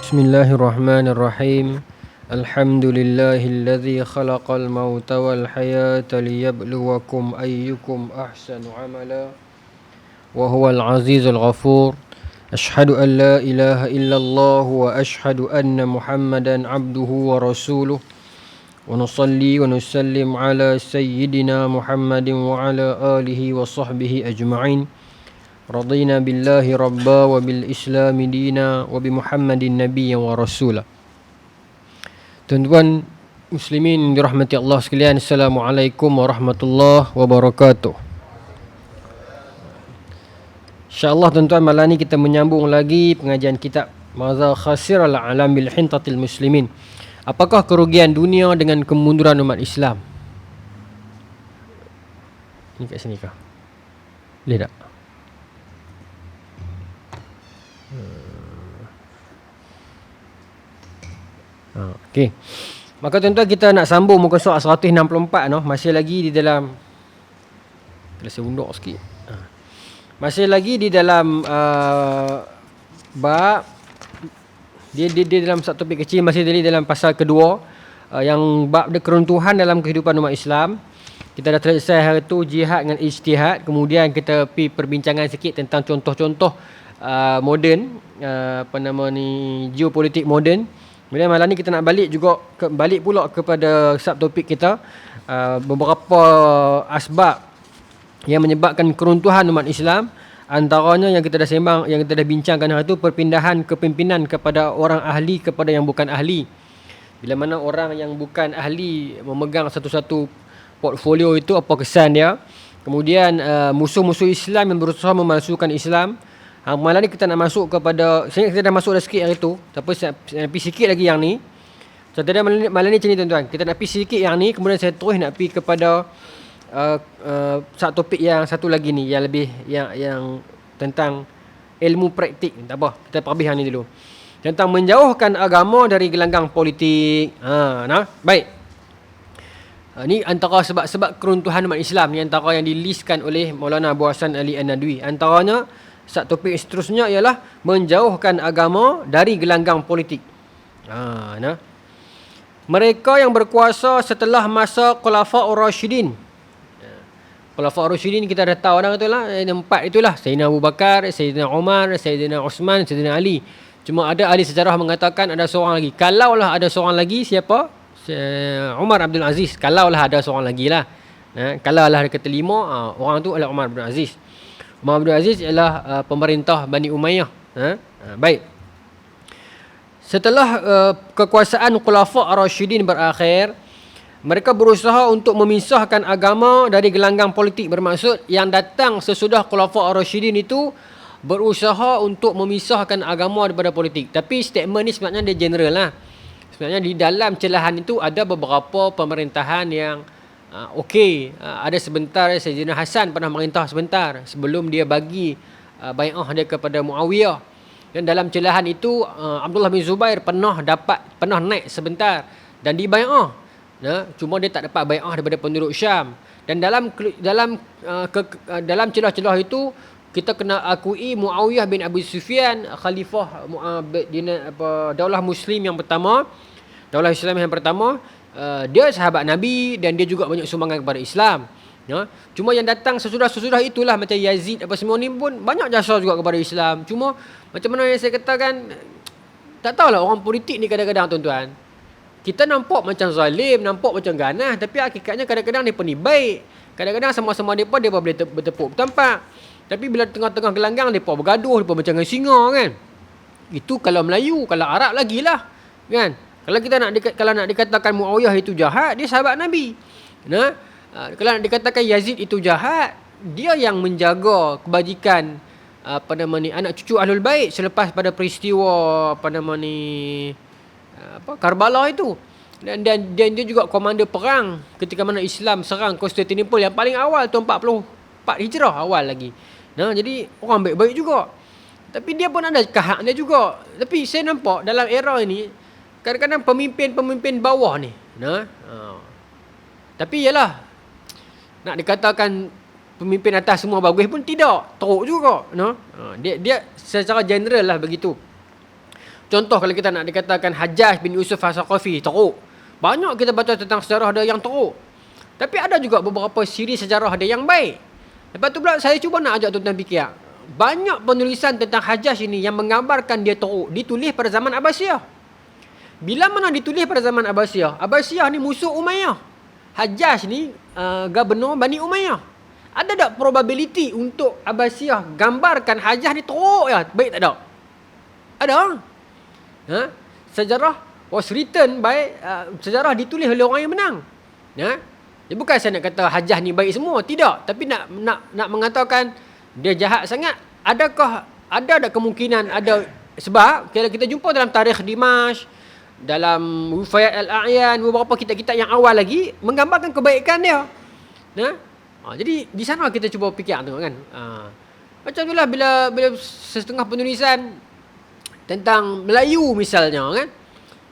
Bismillahirrahmanirrahim. Alhamdulillahilladzi khalaqal mauta wal hayata liyabluwakum ayyukum ahsanu amala wa huwal azizul ghafur. Ashhadu an la ilaha illallah wa ashhadu anna Muhammadan abduhu wa rasuluh. Wa nusalli wa nusallim ala sayyidina Muhammadin wa ala alihi wa sahbihi ajma'in. Radina billahi rabba wa bil islami dina wa bi Muhammadin nabiyyan wa rasula. Tuan-tuan muslimin dirahmati Allah sekalian, Assalamualaikum warahmatullahi wabarakatuh. InsyaAllah tuan-tuan, malam ni kita menyambung lagi pengajian kitab Madza khasiral alam bil hintatil muslimin. Apakah kerugian dunia dengan kemunduran umat Islam? Ini kat sini kah? Boleh tak? Okey. Maka tuan-tuan, kita nak sambung muka surat 164 noh, masih lagi di dalam saya undur sikit. Masih lagi di dalam bab dia dalam satu topik kecil, masih di dalam pasal kedua yang bab dia keruntuhan dalam kehidupan umat Islam. Kita dah selesai hari tu jihad dengan ijtihad, kemudian kita pergi perbincangan sikit tentang contoh-contoh moden, geopolitik moden. Kemudian malam ni kita nak balik pula kepada subtopik kita, beberapa asbab yang menyebabkan keruntuhan umat Islam. Antaranya yang kita dah sembang, yang kita dah bincangkan hari tu, perpindahan kepimpinan kepada orang ahli kepada yang bukan ahli. Bila mana orang yang bukan ahli memegang satu-satu portfolio itu, apa kesan dia. Kemudian musuh-musuh Islam yang berusaha memalsukan Islam. Malam ni kita nak masuk kepada, saya dah masuk dah sikit hari tu, tapi saya nak pergi sikit lagi yang ni. So tadi malam ni macam ni tuan-tuan, kita nak pergi sikit yang ni, kemudian saya terus nak pergi kepada satu topik yang satu lagi ni, yang lebih yang tentang ilmu praktik. Tak apa, kita habis yang ni dulu, tentang menjauhkan agama dari gelanggang politik. Baik. Ni antara sebab-sebab keruntuhan umat Islam, ni antara yang dilistkan oleh Maulana Abu Hasan Ali An-Nadwi. Antaranya topik seterusnya ialah menjauhkan agama dari gelanggang politik. Mereka yang berkuasa setelah masa Khulafaur Rasyidin. Khulafaur Rasyidin kita dah tahu dah, itulah empat itulah, Sayyidina Abu Bakar, Sayyidina Umar, Sayyidina Uthman, Sayyidina Ali. Cuma ada ahli sejarah mengatakan ada seorang lagi. Kalaulah ada seorang lagi, siapa? Umar Abdul Aziz. Kalaulah ada seorang lagi lah. Kalaulah ada kata lima, orang tu adalah Umar Abdul Aziz. Umar Abdul Aziz ialah pemerintah Bani Umayyah. Baik. Setelah kekuasaan Khulafa' Ar-Rasyidin berakhir, mereka berusaha untuk memisahkan agama dari gelanggang politik. Bermaksud yang datang sesudah Khulafa' Ar-Rasyidin itu berusaha untuk memisahkan agama daripada politik. Tapi statement ni sebenarnya dia general lah. Sebenarnya di dalam celahan itu ada beberapa pemerintahan yang ada sebentar Sayyidina Hasan pernah merintah sebentar sebelum dia bagi bai'ah dia kepada Muawiyah. Dan dalam celahan itu Abdullah bin Zubair pernah naik sebentar dan dibai'ah. Cuma dia tak dapat bai'ah daripada penduduk Syam. Dan dalam celah-celah itu kita kena akui Muawiyah bin Abi Sufyan, khalifah daulah Muslim yang pertama, daulah Islam yang pertama. Dia sahabat Nabi dan dia juga banyak sumbangan kepada Islam. Cuma yang datang sesudah itulah, macam Yazid apa semua ni pun banyak jasa juga kepada Islam. Cuma macam mana yang saya katakan, tak tahulah orang politik ni kadang-kadang tuan-tuan, kita nampak macam zalim, nampak macam ganas, tapi hakikatnya kadang-kadang mereka ni baik. Kadang-kadang sama-sama mereka boleh bertepuk bertampak. Tapi bila tengah-tengah gelanggang mereka bergaduh, mereka macam singa kan. Itu kalau Melayu. Kalau Arab lagilah kan. Kalau nak dikatakan Muawiyah itu jahat, dia sahabat Nabi. Kalau nak dikatakan Yazid itu jahat, dia yang menjaga kebajikan anak cucu Ahlul Bait selepas pada peristiwa Karbala itu. Dan dia juga komander perang ketika mana Islam serang Konstantinopel yang paling awal tahun 44 Hijrah awal lagi. Jadi orang baik-baik juga. Tapi dia pun ada hak dia juga. Tapi saya nampak dalam era ini kadang-kadang pemimpin bawah ni, tapi yalah, nak dikatakan pemimpin atas semua bagus pun tidak, teruk juga. Dia secara general lah begitu. Contoh kalau kita nak dikatakan Hajjaj bin Yusuf As-Saqafi teruk. Banyak kita baca tentang sejarah dia yang teruk. Tapi ada juga beberapa siri sejarah dia yang baik. Lepas tu pula saya cuba nak ajak tuan-tuan fikir. Banyak penulisan tentang Hajjaj ini yang menggambarkan dia teruk ditulis pada zaman Abbasiyah. Bila mana ditulis pada zaman Abbasiyah? Abbasiyah ni musuh Umayyah. Hajjaj ni gubernur Bani Umayyah. Ada tak probability untuk Abbasiyah gambarkan Hajjaj ni teruk ya? Baik tak ada? Ada. Ha? Sejarah was written by sejarah ditulis oleh orang yang menang. Ya? Dia bukan saya nak kata Hajjaj ni baik semua, tidak. Tapi nak mengatakan dia jahat sangat. Adakah ada kemungkinan ada sebab kalau kita jumpa dalam tarikh Dimash, dalam Wifayat Al-A'yan, beberapa kitab-kitab yang awal lagi menggambarkan kebaikan dia. Ya? Jadi di sana kita cuba fikir tu kan. Macam itulah bila setengah penulisan tentang Melayu misalnya kan.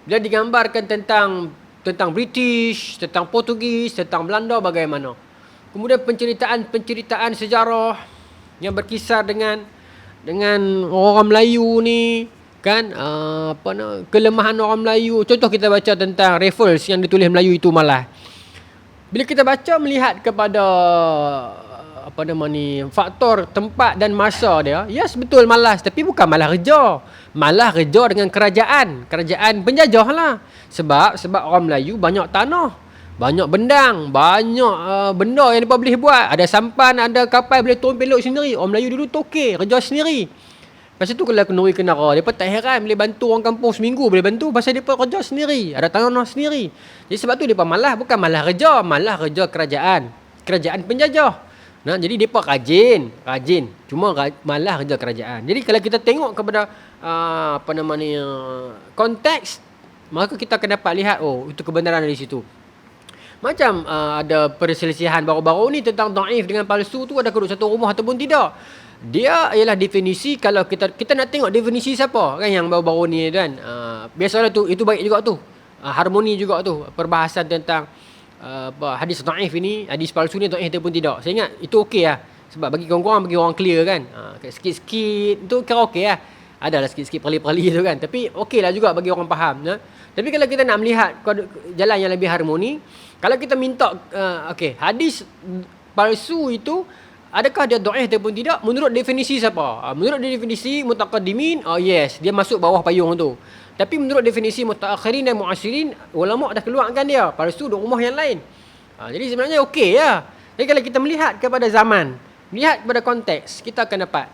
Bila digambarkan tentang British, tentang Portugis, tentang Belanda bagaimana. Kemudian penceritaan sejarah yang berkisar dengan orang Melayu ni kan, kelemahan orang Melayu. Contoh kita baca tentang Raffles yang ditulis Melayu itu malah. Bila kita baca melihat kepada faktor tempat dan masa dia, yes betul malas, tapi bukan malah reja. Malah reja dengan kerajaan penjajah lah. Sebab orang Melayu banyak tanah, banyak bendang, banyak benda yang mereka boleh buat. Ada sampan, ada kapal boleh turun pelok sendiri. Orang Melayu dulu tokek, kerja sendiri. Pasal tu kalau kenduri kenara, mereka tak heran boleh bantu orang kampung seminggu, boleh bantu pasal mereka kerja sendiri, ada tanah sendiri. Jadi sebab tu mereka malah, bukan malah kerja kerajaan penjajah. Nah, jadi mereka rajin, cuma malah kerja kerajaan. Jadi kalau kita tengok kepada konteks, maka kita akan dapat lihat itu kebenaran dari situ. Macam ada perselisihan baru-baru ni tentang dhaif dengan palsu tu, ada keduduk satu rumah ataupun tidak. Dia ialah definisi. Kalau kita nak tengok definisi siapa kan yang baru-baru ni kan, biasalah tu itu baik juga tu, harmoni juga tu, perbahasan tentang hadis dhaif ini, hadis palsu ni dhaif ataupun tidak. Saya ingat itu okey lah, sebab bagi korang bagi orang clear kan. Sikit-sikit tu kira okey lah, adalah sikit-sikit perli-perli tu kan, tapi okey lah juga bagi orang faham. Tapi kalau kita nak melihat jalan yang lebih harmoni, kalau kita minta hadis palsu itu adakah dia dhaif ataupun tidak, menurut definisi siapa? Menurut definisi mutaqaddimin, yes, dia masuk bawah payung tu. Tapi menurut definisi mutaakhirin dan muasirin, ulama dah keluarkan dia palsu duk rumah yang lain. Jadi sebenarnya okey lah. Jadi kalau kita melihat kepada zaman, melihat kepada konteks, kita akan dapat,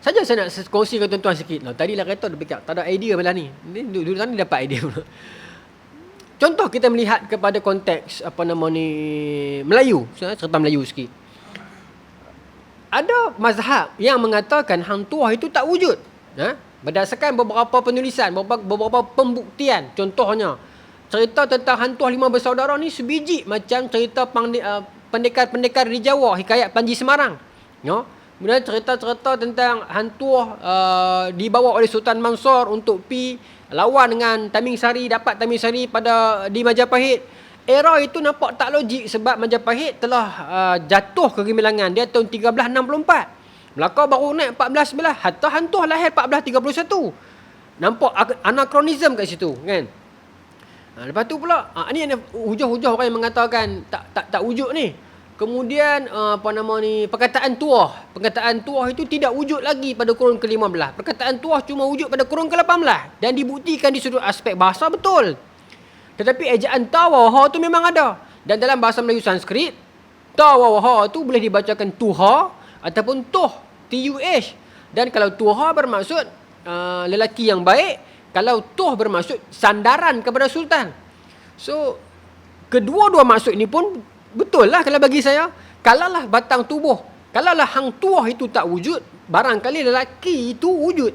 saja saya nak kongsi dengan tuan-tuan sikit. Tadi lah kata tak ada idea malah ni. Dulu tadi dapat idea. Contoh kita melihat kepada konteks Melayu, cerita Melayu sikit. Ada mazhab yang mengatakan hang tuah itu tak wujud. Berdasarkan beberapa penulisan, beberapa pembuktian. Contohnya, cerita tentang hang tuah 5 bersaudara ni sebiji macam cerita pendekar-pendekar di Jawa, hikayat Panji Semarang. Kemudian cerita-cerita tentang hang tuah dibawa oleh Sultan Mansur untuk pi lawan dengan Tamim Sari, dapat Tamim Sari di Majapahit. Era itu nampak tak logik sebab Majapahit telah jatuh kegemilangan dia tahun 1364. Melaka baru naik 1411. Hatta hantuh lahir 1431. Nampak anachronism kat situ kan. Lepas tu pula ni ada hujah-hujah orang yang mengatakan tak wujud ni. Kemudian perkataan tuah itu tidak wujud lagi pada kurun ke-15. Perkataan tuah cuma wujud pada kurun ke-18 dan dibuktikan di sudut aspek bahasa betul. Tetapi ejaan tawaha tu memang ada. Dan dalam bahasa Melayu Sanskrit, tawaha tu boleh dibacakan tuha ataupun tuh, T-U-H. Dan kalau tuha bermaksud lelaki yang baik, kalau tuh bermaksud sandaran kepada sultan. So, kedua-dua maksud ni pun betul lah kalau bagi saya. Kalaulah batang tubuh, kalaulah hang tuah itu tak wujud, barangkali lelaki itu wujud.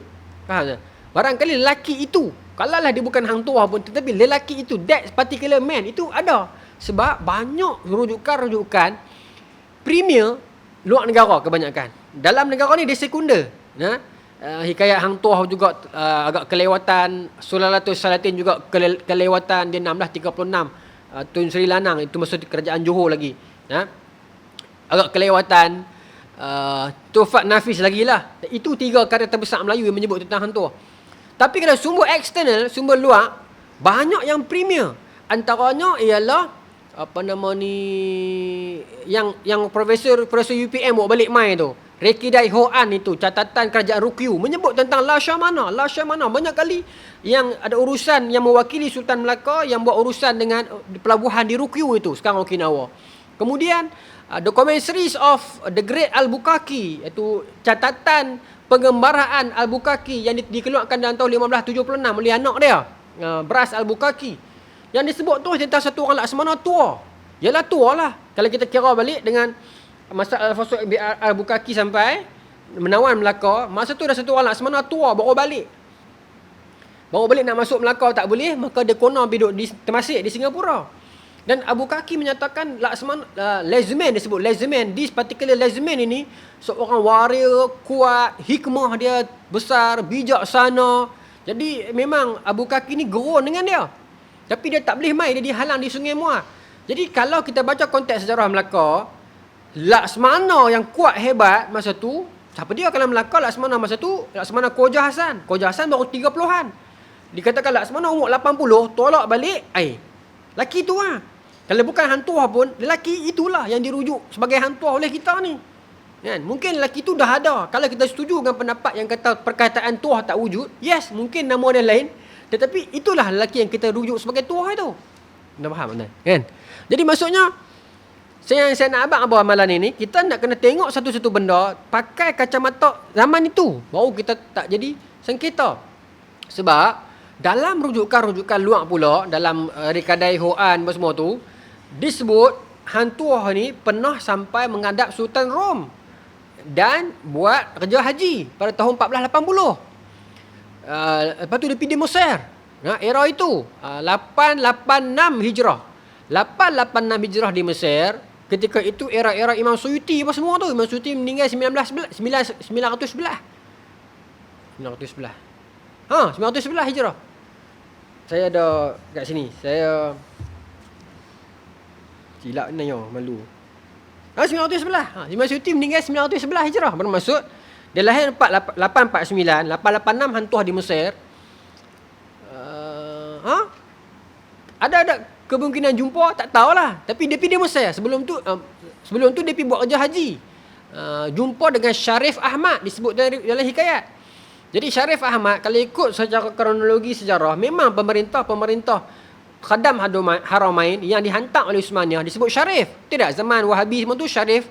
Faham tak? Barangkali lelaki itu, kalaulah dia bukan hang tuah pun, tetapi lelaki itu, that particular man itu ada. Sebab banyak rujukan premier luar negara kebanyakan. Dalam negara ni dia sekunder. Hikayat hang tuah juga agak kelewatan. Sulalatul Salatin juga kelewatan. Dia 1636 Tun Sri Lanang, itu masa kerajaan Johor lagi. Agak kelewatan. Tuhfat Nafis lagi lah. Itu 3 karya terbesar Melayu yang menyebut tentang hang tuah. Tapi kalau sumber eksternal, sumber luar, banyak yang premier. Antaranya ialah apa nama ni, yang Profesor UPM bawa balik mai tu, Rekidai Hoan itu, catatan kerajaan Rukyu, menyebut tentang Laksamana. Banyak kali yang ada urusan yang mewakili Sultan Melaka yang buat urusan dengan pelabuhan di Rukyu itu, sekarang Okinawa. Kemudian The Commentaries of the Great Albuquerque, iaitu catatan pengembaraan Albuquerque yang dikeluarkan dalam tahun 1576 oleh anak dia, Bras Albuquerque. Yang disebut tu tentang satu orang Laksamana tua. Yalah tua lah. Kalau kita kira balik dengan masa Alfonso Albuquerque sampai menawan Melaka, masa tu dah satu orang Laksamana tua baru balik. Nak masuk Melaka tak boleh, maka dia konon duduk termasik di Singapura. Dan Albuquerque menyatakan Laksamana, Lezeman, disebut Lezeman, this particular Lezeman ini seorang warrior kuat, hikmah dia besar, bijaksana. Jadi memang Albuquerque ni gerun dengan dia. Tapi dia tak boleh mai, dia dihalang di Sungai Muar. Jadi kalau kita baca konteks sejarah Melaka, Laksamana yang kuat hebat masa tu, siapa dia kalau Melaka? Laksamana masa tu, Laksamana Khoja Hasan. Khoja Hasan baru 30-an. Dikatakan Laksamana umur 80, tolak balik, laki tu lah. Kalau bukan hantuah pun, lelaki itulah yang dirujuk sebagai hantuah oleh kita ni. Kan? Mungkin lelaki tu dah ada. Kalau kita setuju dengan pendapat yang kata perkataan tuah tak wujud, yes, mungkin nama dia lain. Tetapi itulah lelaki yang kita rujuk sebagai tuah itu. Dah faham kan? Jadi maksudnya, saya nak abang malam ini, kita nak kena tengok satu-satu benda pakai kacamata zaman itu, baru kita tak jadi sengketa. Sebab dalam rujukan-rujukan luar pula, dalam Rekadai Hoan semua tu, disebut hantuah ni pernah sampai menghadap Sultan Rom dan buat kerja haji pada tahun 1480. Lepas tu dia pergi di Mesir. Era itu 886 Hijrah. 886 Hijrah di Mesir. Ketika itu era Imam Suyuti apa semua tu. Imam Suyuti meninggal 911. 911 Hijrah. Saya ada kat sini. Saya silap ni malu. 911. Imam Suyuti meninggal 911 Hijrah. Bermaksud dia lahir 849, 886 hantuah di Mesir. Ada kemungkinan jumpa, tak tahulah. Tapi dia pergi di Mesir. Sebelum tu dia pergi buat kerja haji. Jumpa dengan Syarif Ahmad, disebut dalam hikayat. Jadi Syarif Ahmad, kalau ikut secara kronologi sejarah, memang pemerintah Khadam Haramain yang dihantar oleh Uthmaniyah disebut Syarif. Tidak, zaman Wahabi semua tu Syarif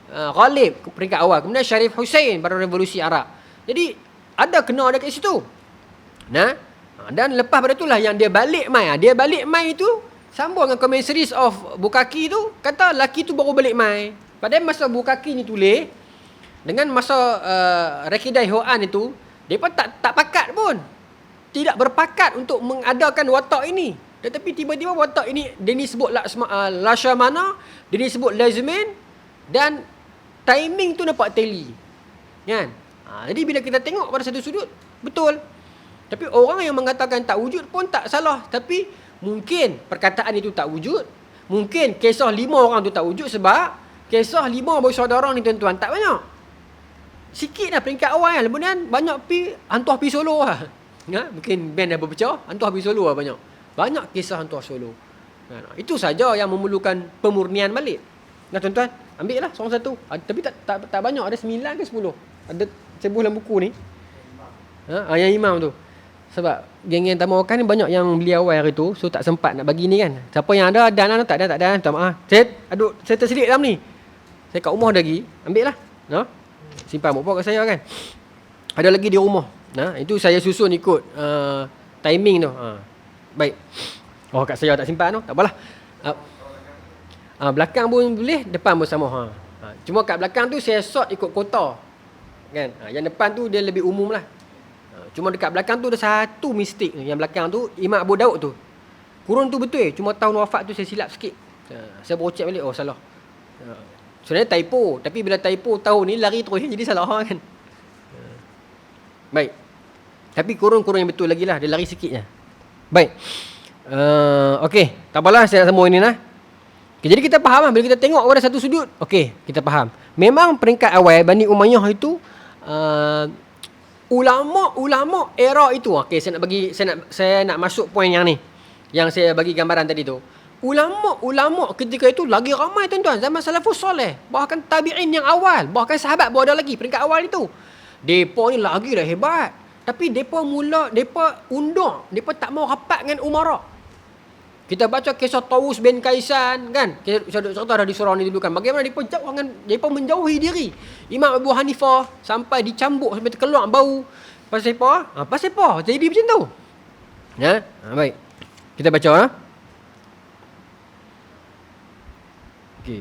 Ghalib peringkat awal. Kemudian Syarif Hussein pada revolusi Arab. Jadi ada kena ada kat situ. Dan lepas pada itulah yang dia balik mai. Dia balik mai itu sambung dengan Commentaries of Bukaki tu, kata laki tu baru balik mai. Padahal masa Bukaki ni tulis dengan masa Rekidai Hoan itu, depa tak pakat pun. Tidak berpakat untuk mengadakan watak ini. Tetapi tiba-tiba watak ini dia ni sebut Laksamana, dia ni sebut Lezeman, dan timing tu nampak tally. Kan? Jadi bila kita tengok pada satu sudut, betul. Tapi orang yang mengatakan tak wujud pun tak salah. Tapi mungkin perkataan itu tak wujud. Mungkin kisah 5 orang tu tak wujud sebab kisah 5 bersaudara ni tuan-tuan tak banyak. Sikit dah peringkat awal kan. Kemudian banyak hantuah pi solo lah. Mungkin band dah berpecah, hantuah pi solo lah banyak. Banyak kisah hantuah solo. Itu saja yang memerlukan pemurnian balik. Tuan-tuan, ambil lah seorang satu. Tapi tak banyak, ada 9 ke 10. Ada saya dalam buku ni. Yang imam tu. Sebab geng-geng Tamawakan ni banyak yang beli awal hari tu, so tak sempat nak bagi ni kan. Siapa yang ada, dan tak ada, minta maaf. Saya tersedik dalam ni. Saya kat rumah lagi, ambil lah. Simpan buat kat saya kan. Ada lagi di rumah. Itu saya susun ikut timing tu. Baik. Kat saya tak simpan tu, tak apalah. Belakang pun boleh, depan pun sama. Cuma kat belakang tu saya sort ikut kota. Kan? Yang depan tu dia lebih umum lah. Cuma dekat belakang tu ada satu mistik. Yang belakang tu Imam Abu Daud tu. Kurun tu betul, cuma tahun wafat tu saya silap sikit. Saya baru check balik, salah. Sebenarnya typo, tapi bila typo tahun ni lari terus jadi salah kan. Baik. Tapi kurun yang betul lagi lah, dia lari sikit je. Baik. Okey, tak apalah saya nak sambung ini lah. Okay, jadi kita faham lah, bila kita tengok pada satu sudut, okey, kita faham. Memang peringkat awal Bani Umayyah itu ulama era itu, okey, saya nak masuk poin yang ni. Yang saya bagi gambaran tadi tu. Ulama ketika itu lagi ramai tuan-tuan, zaman salafus soleh, bahkan tabi'in yang awal, bahkan sahabat pun ada lagi peringkat awal itu. Depa ni lagi dah hebat. Tapi depa undur, depa tak mau rapat dengan umara. Kita baca kisah Tawus bin Kaisan kan. Kita cerita dah di surah ni dulu kan. Bagaimana depa menjauhi diri. Imam Abu Hanifah sampai dicambuk sampai terkeluar bau. Pasal apa? Pasal apa? Jadi macam tu. Ya, baik. Kita baca ha. Okey.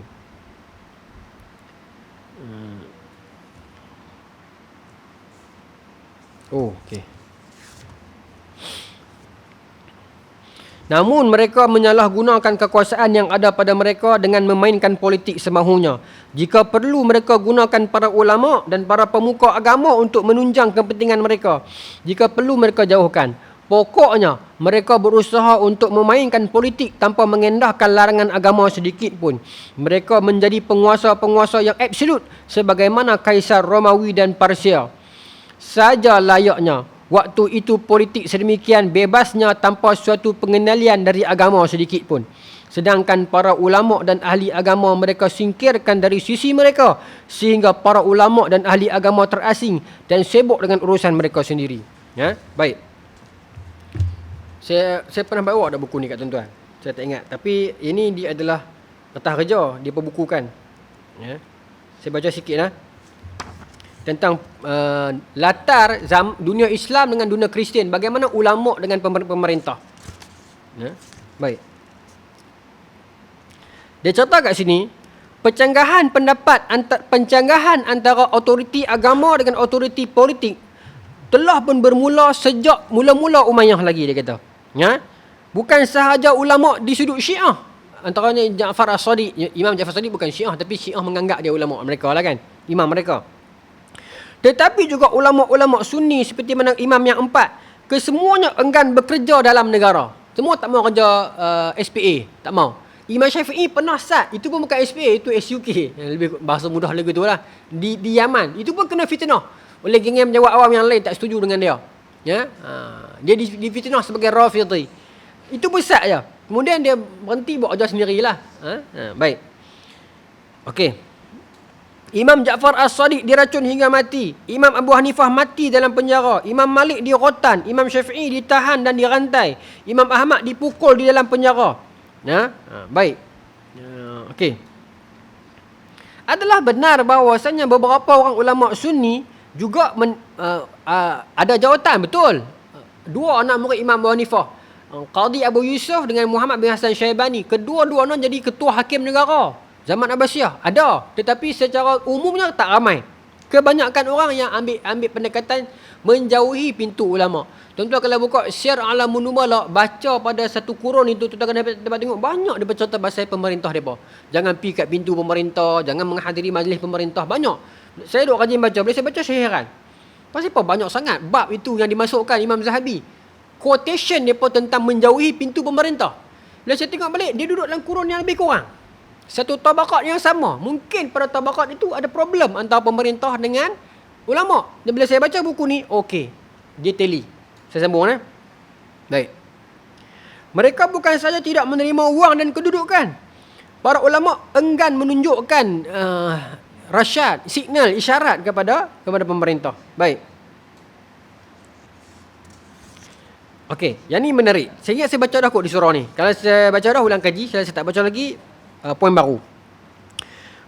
Okey. Namun mereka menyalahgunakan kekuasaan yang ada pada mereka dengan memainkan politik semahunya. Jika perlu mereka gunakan para ulama dan para pemuka agama untuk menunjang kepentingan mereka. Jika perlu mereka jauhkan. Pokoknya mereka berusaha untuk memainkan politik tanpa mengendahkan larangan agama sedikit pun. Mereka menjadi penguasa-penguasa yang absolut sebagaimana Kaisar Romawi dan Persia. Saja layaknya waktu itu politik sedemikian bebasnya tanpa suatu pengendalian dari agama sedikit pun. Sedangkan para ulama dan ahli agama mereka singkirkan dari sisi mereka sehingga para ulama dan ahli agama terasing dan sibuk dengan urusan mereka sendiri. Ya, baik. Saya pernah bawa ada buku ni kat tuan-tuan. Saya tak ingat. Tapi ini dia adalah kertas kerja, dia perbukukan. Ya. Saya baca sikit lah. Tentang latar dunia Islam dengan dunia Kristian. Bagaimana ulama dengan pemerintah. Ya. Baik. Dia cerita kat sini, pencanggahan antara autoriti agama dengan autoriti politik telah pun bermula sejak mula-mula Umayyah lagi, dia kata. Ya? Bukan sahaja ulama di sudut Syiah. Antaranya Ja'far As-Sadiq. Imam Ja'far As-Sadiq bukan Syiah, tapi Syiah menganggap dia ulama mereka lah kan. Imam mereka. Tetapi juga ulama-ulama Sunni seperti mana imam yang empat, kesemuanya enggan bekerja dalam negara. Semua tak mau kerja SPA, tak mau. Imam Syafi'i pernah start, itu pun bukan SPA, itu SUK. Lebih bahasa mudah lagi tu lah. Di Yaman, itu pun kena fitnah oleh geng penjawat awam yang lain tak setuju dengan dia. Ya, dia difitnah sebagai Rafidhi. Itu besar je. Kemudian dia berhenti buat kerja sendirilah. Baik. Okey. Imam Ja'far As-Sadiq diracun hingga mati. Imam Abu Hanifah mati dalam penjara. Imam Malik di rotan. Imam Syafi'i ditahan dan dirantai. Imam Ahmad dipukul di dalam penjara. Ya, baik. Okey. Adalah benar bahawasanya beberapa orang ulama Sunni juga ada jawatan, betul. Dua anak murid Imam Abu Hanifah, Qadhi Abu Yusuf dengan Muhammad bin Hasan Syaibani, kedua-duanya jadi ketua hakim negara zaman Abbasiyah. Ada, tetapi secara umumnya tak ramai. Kebanyakan orang yang ambil pendekatan menjauhi pintu ulama. Tuan-tuan kalau buka Syiar A'lamun Nubala, baca pada satu kurun itu, tuan-tuan dapat tengok banyak dia bercerita pasal pemerintah depa. Jangan pi kat pintu pemerintah, jangan menghadiri majlis pemerintah, banyak. Saya duk rajin baca, bila saya baca saya heran. Pasal apa banyak sangat bab itu yang dimasukkan Imam Zahabi. Quotation depa tentang menjauhi pintu pemerintah. Bila saya tengok balik, dia duduk dalam kurun yang lebih kurang satu tabakat yang sama. Mungkin pada tabakat itu ada problem antara pemerintah dengan ulama. Dan bila saya baca buku ni, okey, dia tally. Saya sambung Baik. Mereka bukan saja tidak menerima wang dan kedudukan. Para ulama enggan menunjukkan rasyad, signal, isyarat kepada pemerintah. Baik. Okey, yang ni menarik. Saya ingat saya baca dah kot di surah ni. Kalau saya baca dah ulang kaji, saya tak baca lagi poin baru.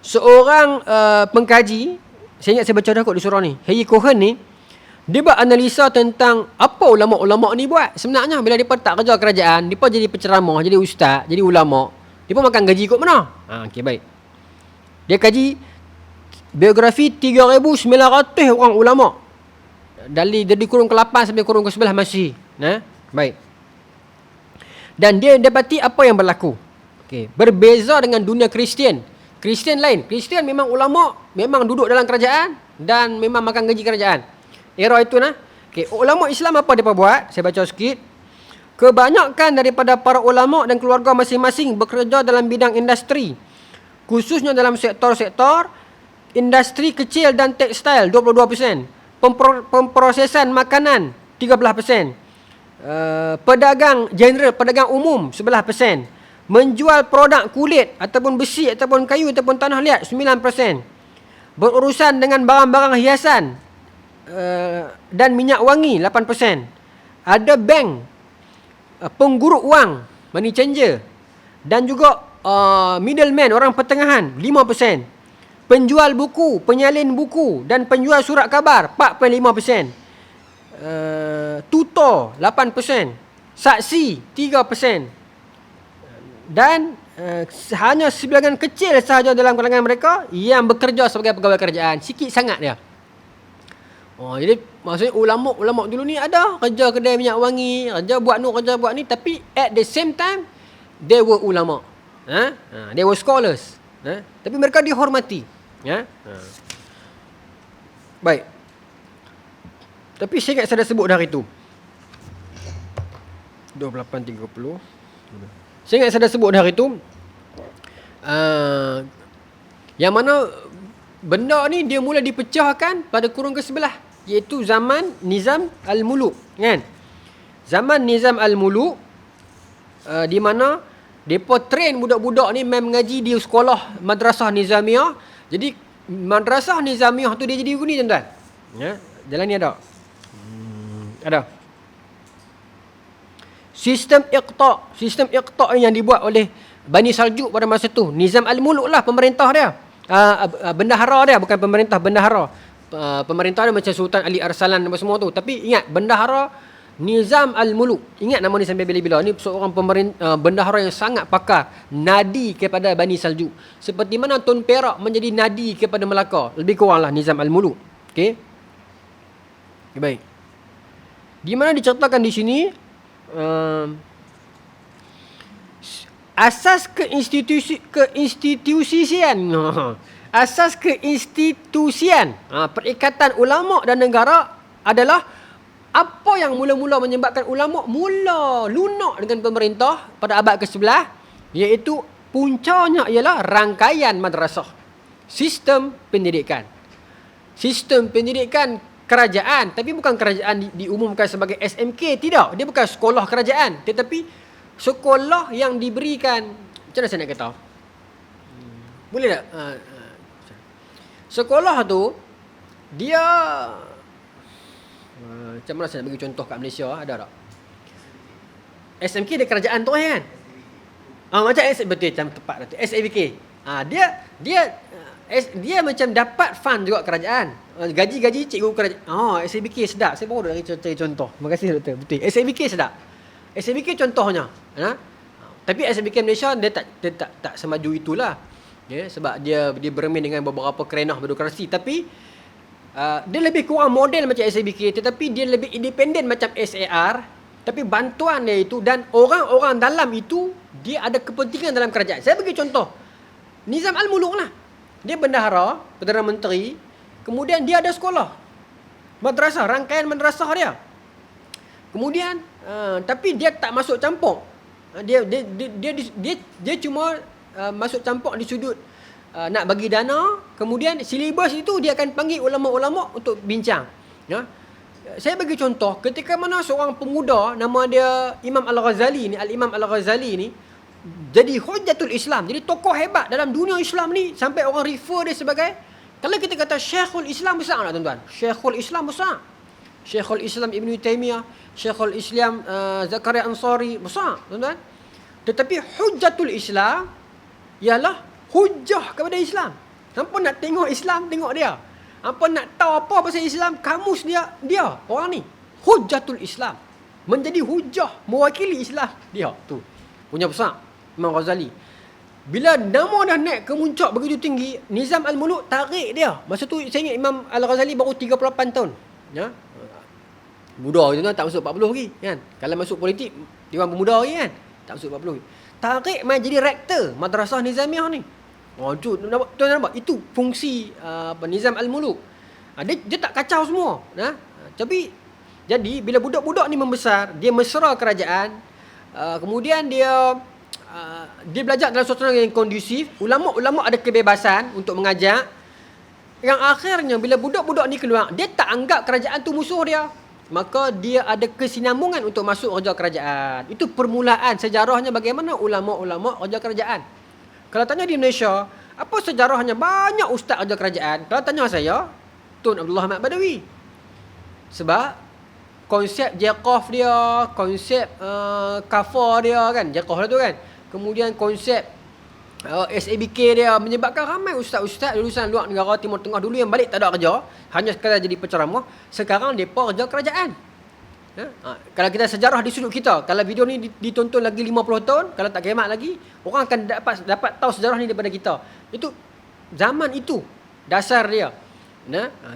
Seorang pengkaji, saya ingat saya baca dah kot di surah ni, Hayy Cohen ni, dia buat analisa tentang apa ulama-ulama ni buat. Sebenarnya bila dia tak kerja kerajaan, dia jadi penceramah, jadi ustaz, jadi ulama, dia pun makan gaji kot mana. Okey, baik. Dia kaji biografi 3,900 orang ulama dari kurun ke-8 sampai kurun ke-11 Masih. Baik. Dan dia dapati apa yang berlaku. Okey, berbeza dengan dunia Kristian. Kristian lain. Kristian memang ulama, memang duduk dalam kerajaan dan memang makan gaji kerajaan. Era itu Okey, ulama Islam apa depa buat? Saya baca sikit. Kebanyakan daripada para ulama dan keluarga masing-masing bekerja dalam bidang industri, khususnya dalam sektor-sektor industri kecil dan tekstil 22%, pemprosesan makanan 13%. Pedagang general, pedagang umum 11%. Menjual produk kulit ataupun besi ataupun kayu ataupun tanah liat 9%. Berurusan dengan barang-barang hiasan dan minyak wangi 8%. Ada bank, pengguruk wang, money changer, dan juga middleman, orang pertengahan 5%. Penjual buku, penyalin buku dan penjual surat khabar 4.5%. Tutor 8%. Saksi 3%. Dan hanya sebilangan kecil sahaja dalam kalangan mereka yang bekerja sebagai pegawai kerajaan. Sikit sangat dia. Jadi maksudnya ulama dulu ni ada kerja kedai minyak wangi, kerja buat ni, tapi at the same time they were ulama. They were scholars. Tapi mereka dihormati. Baik. Tapi saya ingat saya dah sebut dah hari tu. 28.30. Saya ingat saya dah sebut dah hari tu. Yang mana benda ni dia mula dipecahkan pada kurun ke-11, iaitu zaman Nizam Al-Muluk, kan? Zaman Nizam Al-Muluk, di mana depa train budak-budak ni main mengaji di sekolah madrasah nizamiah. Jadi madrasah nizamiah tu dia jadi gini, tuan-tuan. Jalan ni ada. Ada. Sistem iqta yang dibuat oleh Bani Saljuk pada masa tu. Nizam Al-Muluk lah pemerintah dia. Bendahara dia, bukan pemerintah, bendahara. Pemerintah dia macam Sultan Ali Arsalan dan semua tu. Tapi ingat, bendahara Nizam Al-Muluk. Ingat nama ni sampai bila-bila. Ni seorang bendahara yang sangat pakar. Nadi kepada Bani Saljuk. Seperti mana Tun Perak menjadi nadi kepada Melaka. Lebih kurang lah Nizam Al-Muluk. Okay, baik. Di mana diceritakan di sini, asas keinstitusian perikatan ulama dan negara adalah apa yang mula-mula menyebabkan ulama mula lunak dengan pemerintah pada abad ke-11, iaitu puncanya ialah rangkaian madrasah, sistem pendidikan kerajaan. Tapi bukan kerajaan diumumkan sebagai SMK, tidak. Dia bukan sekolah kerajaan, tetapi sekolah yang diberikan, macam mana saya nak kata? Boleh tak? Sekolah tu dia macam mana saya nak bagi contoh kat Malaysia, ada tak? SMK dia kerajaan tu kan? Macam betul, macam tepat tu. SMK. Dia macam dapat fund juga kerajaan. Gaji cikgu kerajaan. SMK sedap. Saya baru nak cari contoh. Terima kasih doktor. Betul. SMK sedap. SMK contohnya. Tapi SMK Malaysia dia tak semaju itulah. Sebab dia bermain dengan beberapa kerenah birokrasi. Tapi dia lebih kurang model macam SMK, tetapi dia lebih independen macam SAR. Tapi bantuan dia itu dan orang-orang dalam itu dia ada kepentingan dalam kerajaan. Saya bagi contoh Nizam Al-Muluk lah. Dia bendahara, Perdana Menteri. Kemudian dia ada sekolah madrasah, rangkaian madrasah dia. Kemudian tapi dia tak masuk campur. Dia cuma masuk campur di sudut nak bagi dana. Kemudian silibus itu dia akan panggil ulama-ulama untuk bincang. Saya bagi contoh, ketika mana seorang pemuda nama dia Imam Al-Ghazali ni, Al-Imam Al-Ghazali ni jadi Hujjatul Islam, jadi tokoh hebat dalam dunia Islam ni, sampai orang refer dia sebagai, kalau kita kata Syekhul Islam, besar tak tuan-tuan? Syekhul Islam besar. Syekhul Islam Ibn Taymiyah, Syekhul Islam Zakaria Ansari, besar tuan-tuan. Tetapi Hujjatul Islam ialah hujah kepada Islam. Hampa nak tengok Islam, tengok dia. Hampa nak tahu apa pasal Islam, kamus dia orang ni Hujjatul Islam, menjadi hujah, mewakili Islam dia tu. Punya besar Imam Ghazali. Bila nama dah naik ke muncak begitu tinggi, Nizam Al-Muluk tarik dia. Masa tu saya ingat Imam Al-Ghazali baru 38 tahun. Muda je, tak masuk 40 lagi kan. Kalau masuk politik dia orang pemuda lagi kan, tak masuk 40 lagi. Tarik mai jadi rektor madrasah nizamiah ni. Tuan nampak itu fungsi Nizam Al-Muluk. Dia tak kacau semua. Tapi jadi bila budak-budak ni membesar, dia mesra kerajaan, kemudian dia belajar dalam suasana yang kondusif, ulama-ulama ada kebebasan untuk mengajar. Yang akhirnya bila budak-budak ni keluar, dia tak anggap kerajaan tu musuh dia. Maka dia ada kesinambungan untuk masuk kerja kerajaan. Itu permulaan sejarahnya bagaimana ulama-ulama kerja kerajaan. Kalau tanya di Malaysia, apa sejarahnya banyak ustaz kerja kerajaan? Kalau tanya saya, Tun Abdullah Ahmad Badawi. Sebab konsep Jeqaf dia, konsep kafar dia kan, Jeqaf lah tu kan. Kemudian konsep SABK dia menyebabkan ramai ustaz-ustaz lulusan luar negara Timur Tengah dulu yang balik tak ada kerja, hanya sekadar jadi penceramah, sekarang depa kerja kerajaan. Kalau kita sejarah di sudut kita, kalau video ni ditonton lagi 50 tahun, kalau tak kiamat lagi, orang akan dapat tahu sejarah ni daripada kita. Itu zaman itu dasar dia.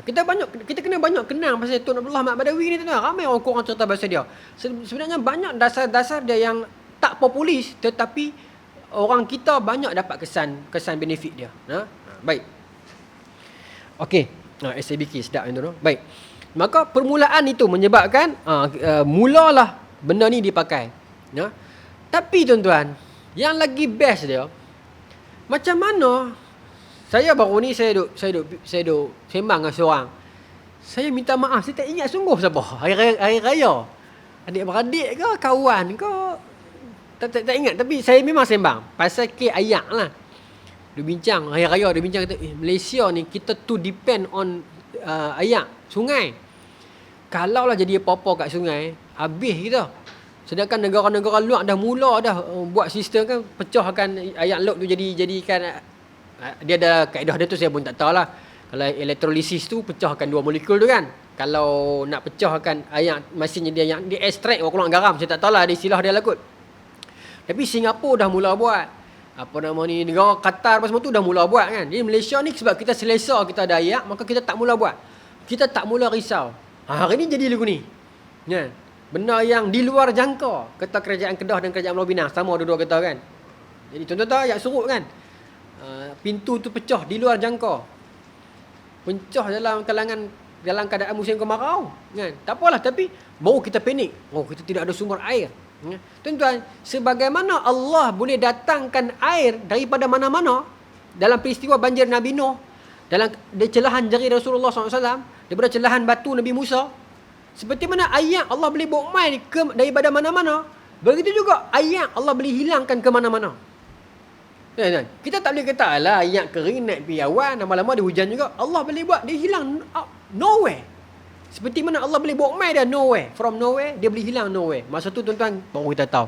Kita kena banyak kenal pasal Tun Abdullah Ahmad Badawi ni tu. Ramai orang kurang cerita pasal dia. Sebenarnya banyak dasar-dasar dia yang tak populis, tetapi orang kita banyak dapat kesan benefit dia. Baik. Okey. SABK sedap yang tu. Baik. Maka permulaan itu menyebabkan mulalah benda ni dipakai. Tapi tuan-tuan, yang lagi best dia, macam mana saya baru ni saya duk sembang dengan seorang. Saya minta maaf, saya tak ingat sungguh siapa. Hari raya. Adik-beradik ke, kawan ke, tak ingat. Tapi saya memang sembang pasal ayak lah. Dia bincang, hari raya dia bincang kata, Malaysia ni kita too depend on ayak, sungai. Kalau lah jadi apa-apa kat sungai, habis kita. Sedangkan negara-negara luar dah mula dah buat sistem kan, pecahkan ayak laut tu jadikan, dia ada kaedah dia tu saya pun tak tahu lah. Kalau elektrolisis tu pecahkan dua molekul tu kan. Kalau nak pecahkan ayak, mesinnya dia yang dia extract keluar garam, saya tak tahu lah ada istilah dia lah kot. Tapi Singapura dah mula buat. Apa nama ni, negara Qatar apa semua tu dah mula buat kan. Jadi Malaysia ni sebab kita selesa kita ada ayak, maka kita tak mula buat. Kita tak mula risau. Hari ni jadi lagu ni. Kan? Benda yang di luar jangka, kata kerajaan Kedah dan kerajaan Pulau Pinang, sama dua-dua kata kan. Jadi contoh-contoh ayak surut kan. Pintu tu pecah di luar jangka. Pecah dalam keadaan musim kemarau kan. Tak apalah, tapi baru kita panik. Oh, kita tidak ada sumber air. Tuan-tuan, sebagaimana Allah boleh datangkan air daripada mana-mana dalam peristiwa banjir Nabi Nuh, dalam celahan jari Rasulullah SAW, daripada celahan batu Nabi Musa, seperti mana ayak Allah boleh bawa mai daripada mana-mana, begitu juga ayak Allah boleh hilangkan ke mana-mana. Kita tak boleh kata alah ayak kering naik pergi awan, lama-lama dia hujan juga. Allah boleh buat dia hilang nowhere. Seperti mana Allah boleh bawa mai dia nowhere. From nowhere, dia boleh hilang nowhere. Masa tu tuan-tuan, baru kita tahu.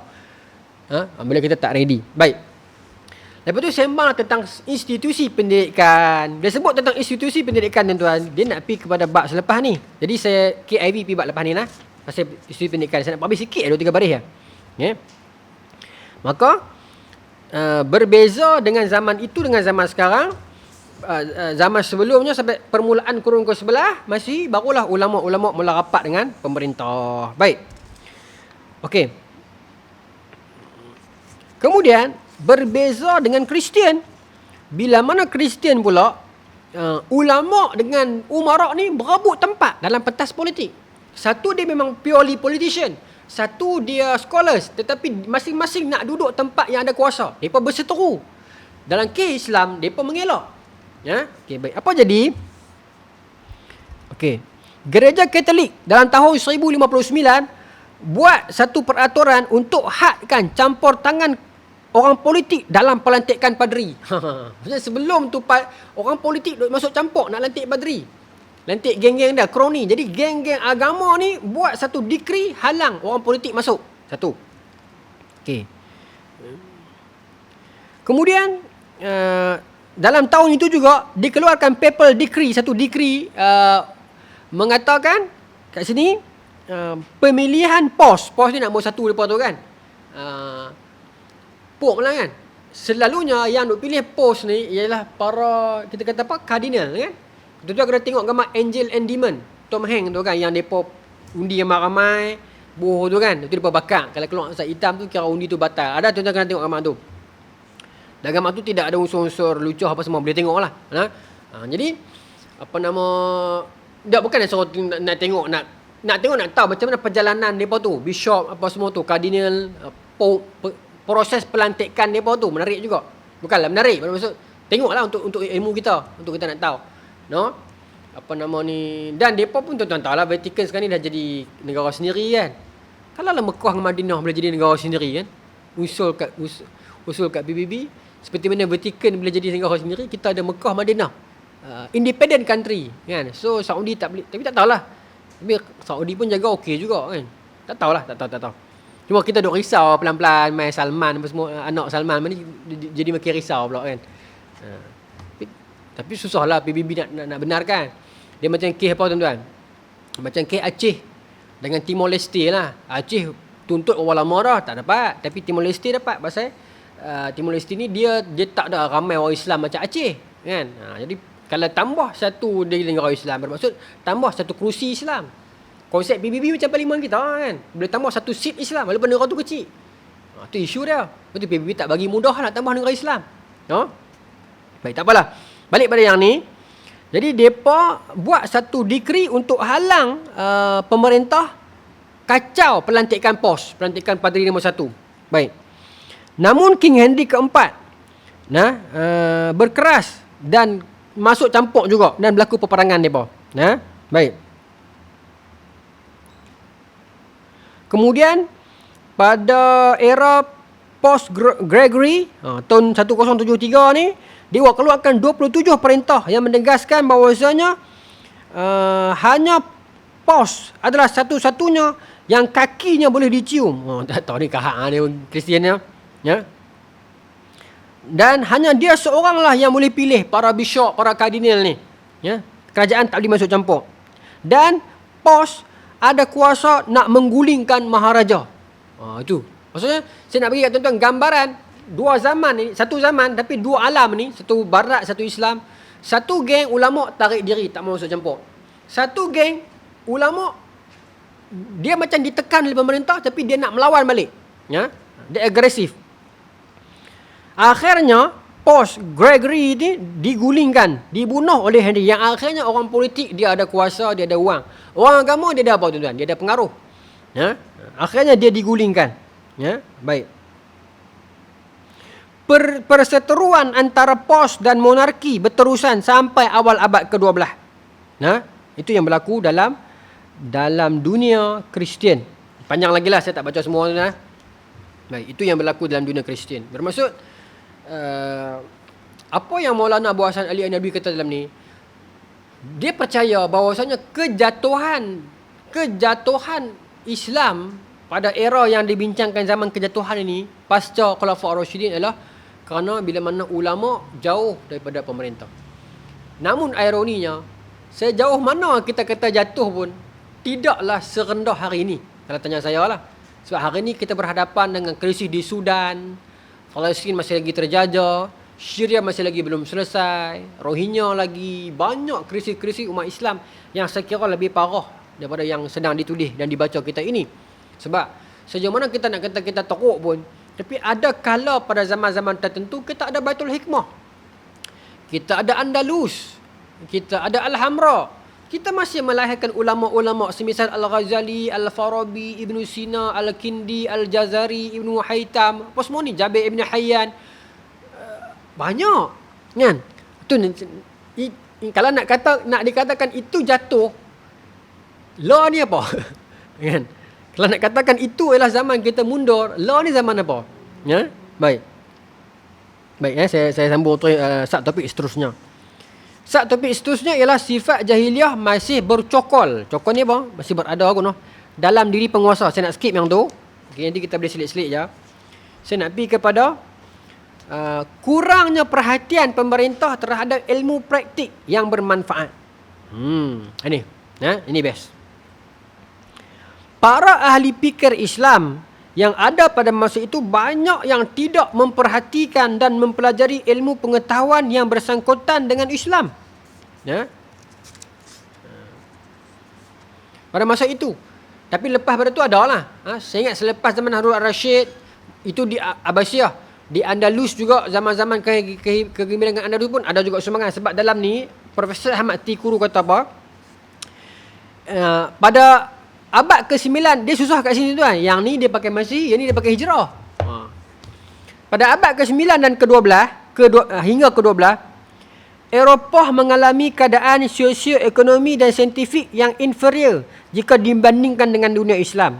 Bila kita tak ready. Baik. Lepas tu sembang tentang institusi pendidikan. Dia sebut tentang institusi pendidikan tuan-tuan. Dia nak pergi kepada bab selepas ni. Jadi saya KIV pergi bab lepas ni lah. Pasal institusi pendidikan. Saya nak habis sikit, 2-3 baris ya. Maka, berbeza dengan zaman itu dengan zaman sekarang. Zaman sebelumnya sampai permulaan kurun ke-11 masih barulah ulama-ulama mula rapat dengan pemerintah. Baik. Okey. Kemudian berbeza dengan Kristian. Bila mana Kristian pula ulama dengan umarak ni berebut tempat dalam pentas politik. Satu dia memang purely politician, satu dia scholars, tetapi masing-masing nak duduk tempat yang ada kuasa. Depa berseteru. Dalam kes Islam depa mengelak. Okey, baik. Apa jadi? Okey. Gereja Katolik dalam tahun 1059 buat satu peraturan untuk hadkan campur tangan orang politik dalam pelantikan padri. Sebelum tu orang politik masuk campur nak lantik padri. Lantik geng-geng dah, kroni. Jadi geng-geng agama ni buat satu dekri halang orang politik masuk. Satu. Okey. Kemudian dalam tahun itu juga dikeluarkan papal decree, satu decree mengatakan kat sini pemilihan pos ni nak nombor satu depa tu kan. Pop lah kan. Selalunya yang duk pilih pos ni ialah para, kita kata apa, kardinal kan. Kita kena tengok gambar Angel and Demon, Tom Hanks tu kan, yang depa undi ramai-ramai buh tu kan. Itu depa bakar. Kalau keluar asap hitam tu kira undi tu batal. Ada tuan-tuan kena tengok gambar tu. Dan gambar tu tidak ada unsur-unsur lucuh apa semua, boleh tengok lah. Jadi apa nama, dia bukan nak suruh nak tengok, nak tengok, nak tahu macam mana perjalanan depa tu, bishop apa semua tu, kardinal, proses pelantikan depa tu menarik juga. Bukanlah menarik, maksud tengoklah untuk ilmu kita, untuk kita nak tahu. No? Apa nama ni, dan depa pun tuan-tuan tahu lah, Vatican sekarang ni dah jadi negara sendiri kan. Kalau lah Mekah dengan Madinah boleh jadi negara sendiri kan, usul kat PBB, seperti mana Vatican boleh jadi negara sendiri, kita ada Mekah, Madinah, independent country kan. So Saudi tak boleh, tapi tak tahulah, tapi Saudi pun jaga okey juga kan. Tak tahulah, tak tahu. Cuma kita duk risau pelan-pelan mai Salman apa semua, anak Salman ni jadi makin risau pula kan. Tapi susahlah PBB nak benarkan. Dia macam kes apa tuan-tuan? Macam kes Aceh dengan Timor Leste lah. Aceh tuntut orang lama dah, tak dapat. Tapi Timor Leste dapat. Pasal Timor Leste ni dia tak ada ramai orang Islam macam Aceh kan. Jadi kalau tambah satu dari negara Islam, bermaksud tambah satu kerusi Islam. Konsep PBB macam parlimen kita kan, boleh tambah satu seat Islam walaupun negara tu kecil. Itu isu dia. Lepas tu PBB tak bagi mudah nak tambah negara Islam. No? Baik, tak apalah. Balik pada yang ni. Jadi mereka buat satu dekri untuk halang pemerintah kacau pelantikan Padri nombor 1. Baik. Namun King Henry keempat berkeras dan masuk campur juga dan berlaku peperangan mereka. Baik. Kemudian pada era post Gregory tahun 1073 ni, dia keluarkan 27 perintah yang menegaskan bahawasanya hanya pos adalah satu-satunya yang kakinya boleh dicium. Tak tahu ni kahak dia Kristian ya. Dan hanya dia seoranglah yang boleh pilih para bishop, para kardinal ni. Ya. Kerajaan tak boleh masuk campur. Dan pos ada kuasa nak menggulingkan maharaja. Itu. Maksudnya saya nak bagi kat tuan-tuan gambaran dua zaman ni, satu zaman tapi dua alam ni, satu barat, satu Islam. Satu geng ulama tarik diri, tak mau masuk campur. Satu geng ulama dia macam ditekan oleh pemerintah tapi dia nak melawan balik. Ya? Dia agresif. Akhirnya pos Gregory ni digulingkan, dibunuh oleh Henry. Yang akhirnya orang politik dia ada kuasa, dia ada wang. Orang agama dia ada apa tuan-tuan? Dia ada pengaruh. Ya? Akhirnya dia digulingkan. Ya? Baik. Perseteruan antara pos dan monarki berterusan sampai awal abad ke-12. Itu yang berlaku dalam dunia Kristian. Panjang lagi lah, saya tak baca semua tu. Baik, itu yang berlaku dalam dunia Kristian. Bermaksud apa yang Maulana Abu Hasan Ali An-Nabwi kata dalam ni, dia percaya bahawasanya kejatuhan Islam pada era yang dibincangkan zaman kejatuhan ini pasca Khulafa' Ar-Rasyidin adalah kerana bila mana ulama jauh daripada pemerintah. Namun ironinya, sejauh mana kita kata jatuh pun tidaklah serendah hari ini. Kalau tanya saya lah. Sebab hari ini kita berhadapan dengan krisis di Sudan, Palestin masih lagi terjajah, Syria masih lagi belum selesai, Rohingya lagi, banyak krisis-krisis umat Islam yang saya kira lebih parah daripada yang sedang ditulis dan dibaca kita ini. Sebab sejauh mana kita nak kata kita teruk pun, tapi ada kala pada zaman-zaman tertentu kita ada Baitul Hikmah, kita ada Andalus, kita ada Al-Hamra, kita masih melahirkan ulama-ulama semisal Al-Ghazali, Al-Farabi, Ibn Sina, Al-Kindi, Al-Jazari, Ibn Haytham, apa semua ni, Jabir Ibn Hayyan. Banyak kan. Kalau nak dikatakan itu jatuh, law ni apa? Kan? Kalau nak katakan itu ialah zaman kita mundur, law ni zaman apa? Ya? Baik. Saya sambung topik seterusnya. Topik seterusnya ialah sifat jahiliah masih bercokol. Cokol ni apa? Masih berada dalam diri penguasa. Saya nak skip yang tu. Okay, nanti kita boleh selit-selit je. Saya nak pergi kepada kurangnya perhatian pemerintah terhadap ilmu praktik yang bermanfaat. Ini best. Para ahli fikir Islam yang ada pada masa itu banyak yang tidak memperhatikan dan mempelajari ilmu pengetahuan yang bersangkutan dengan Islam. Ya? Pada masa itu. Tapi lepas pada itu adalah. Saya ingat selepas zaman Harun al-Rashid, itu di Abbasiyah, di Andalus juga, zaman-zaman kegemilangan Andalus pun ada juga sumbangan. Sebab dalam ni Profesor Ahmad Tikuru kata apa, pada abad ke-9 dia susah kat sini tuan. Yang ni dia pakai Masih, yang ni dia pakai Hijrah. Pada abad ke-9 dan ke-12 hingga ke-12, Eropah mengalami keadaan sosio-ekonomi dan saintifik yang inferior jika dibandingkan dengan dunia Islam.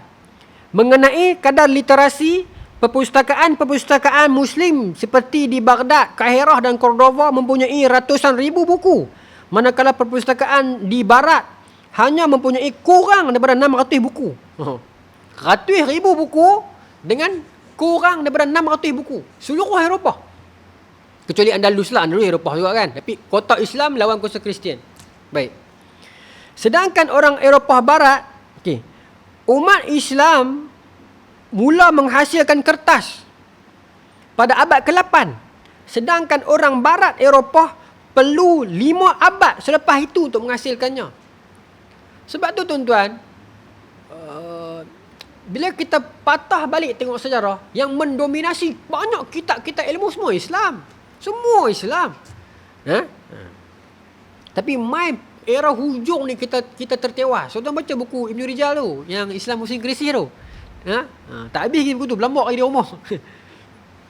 Mengenai kadar literasi, perpustakaan Muslim seperti di Baghdad, Kairah dan Cordova mempunyai ratusan ribu buku, manakala perpustakaan di Barat hanya mempunyai kurang daripada 600 buku. Ratus ribu buku dengan kurang daripada 600 buku. Seluruh Eropah. Kecuali Andalus lah, Andalus Eropah juga kan. Tapi kotak Islam lawan kotak Kristian. Baik. Sedangkan orang Eropah Barat, umat Islam mula menghasilkan kertas pada abad ke-8. Sedangkan orang Barat Eropah perlu 5 abad selepas itu untuk menghasilkannya. Sebab tu tuan-tuan, bila kita patah balik tengok sejarah, yang mendominasi banyak kitab-kitab ilmu semua Islam. Semua Islam. Tapi mai era hujung ni kita tertewas. So, tuan baca buku Ibn Rijal tu, yang Islam Muslim Krisih tu. Tak habis lagi buku tu, berlambak lagi dia umur.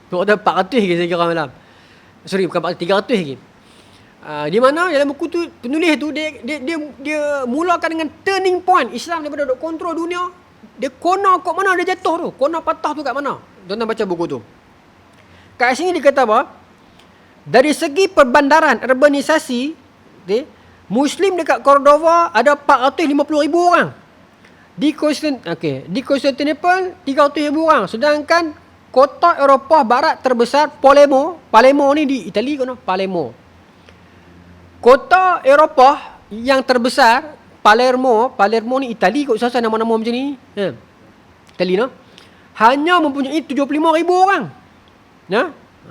Tengok dah 400 lagi saya kira malam. Sorry, bukan 400, 300 lagi. Di mana dalam buku tu penulis tu dia mulakan dengan turning point Islam daripada duk kontrol dunia. Dia kona kat mana dia jatuh tu, kona patah tu kat mana. Tuan-tuan baca buku tu. Kat sini dia kata apa? Dari segi perbandaran, urbanisasi, Muslim dekat Cordova ada 450,000 orang. Di Constantinople 300,000 orang. Sedangkan kota Eropah Barat terbesar Palermo ni di Itali kan? Palermo. Kota Eropah yang terbesar Palermo ni Itali kot, susah nama-nama macam ni. Itali no? Hanya mempunyai 75,000 orang.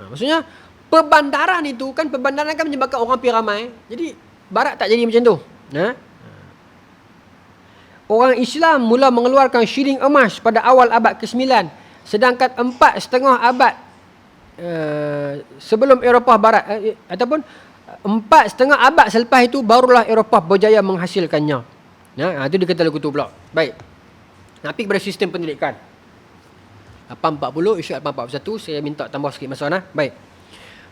Maksudnya perbandaran itu kan, perbandaran kan menyebabkan orang pergi ramai. Jadi Barat tak jadi macam tu. Orang Islam mula mengeluarkan shilling emas pada awal abad ke-9, sedangkan 4,5 abad sebelum Eropah Barat ataupun 4,5 abad selepas itu barulah Eropah berjaya menghasilkannya. Itu dia kata lagu tu pula. Baik. Nak pergi kepada sistem pendidikan. 8.40 isu 8.41, saya minta tambah sikit masa. Baik.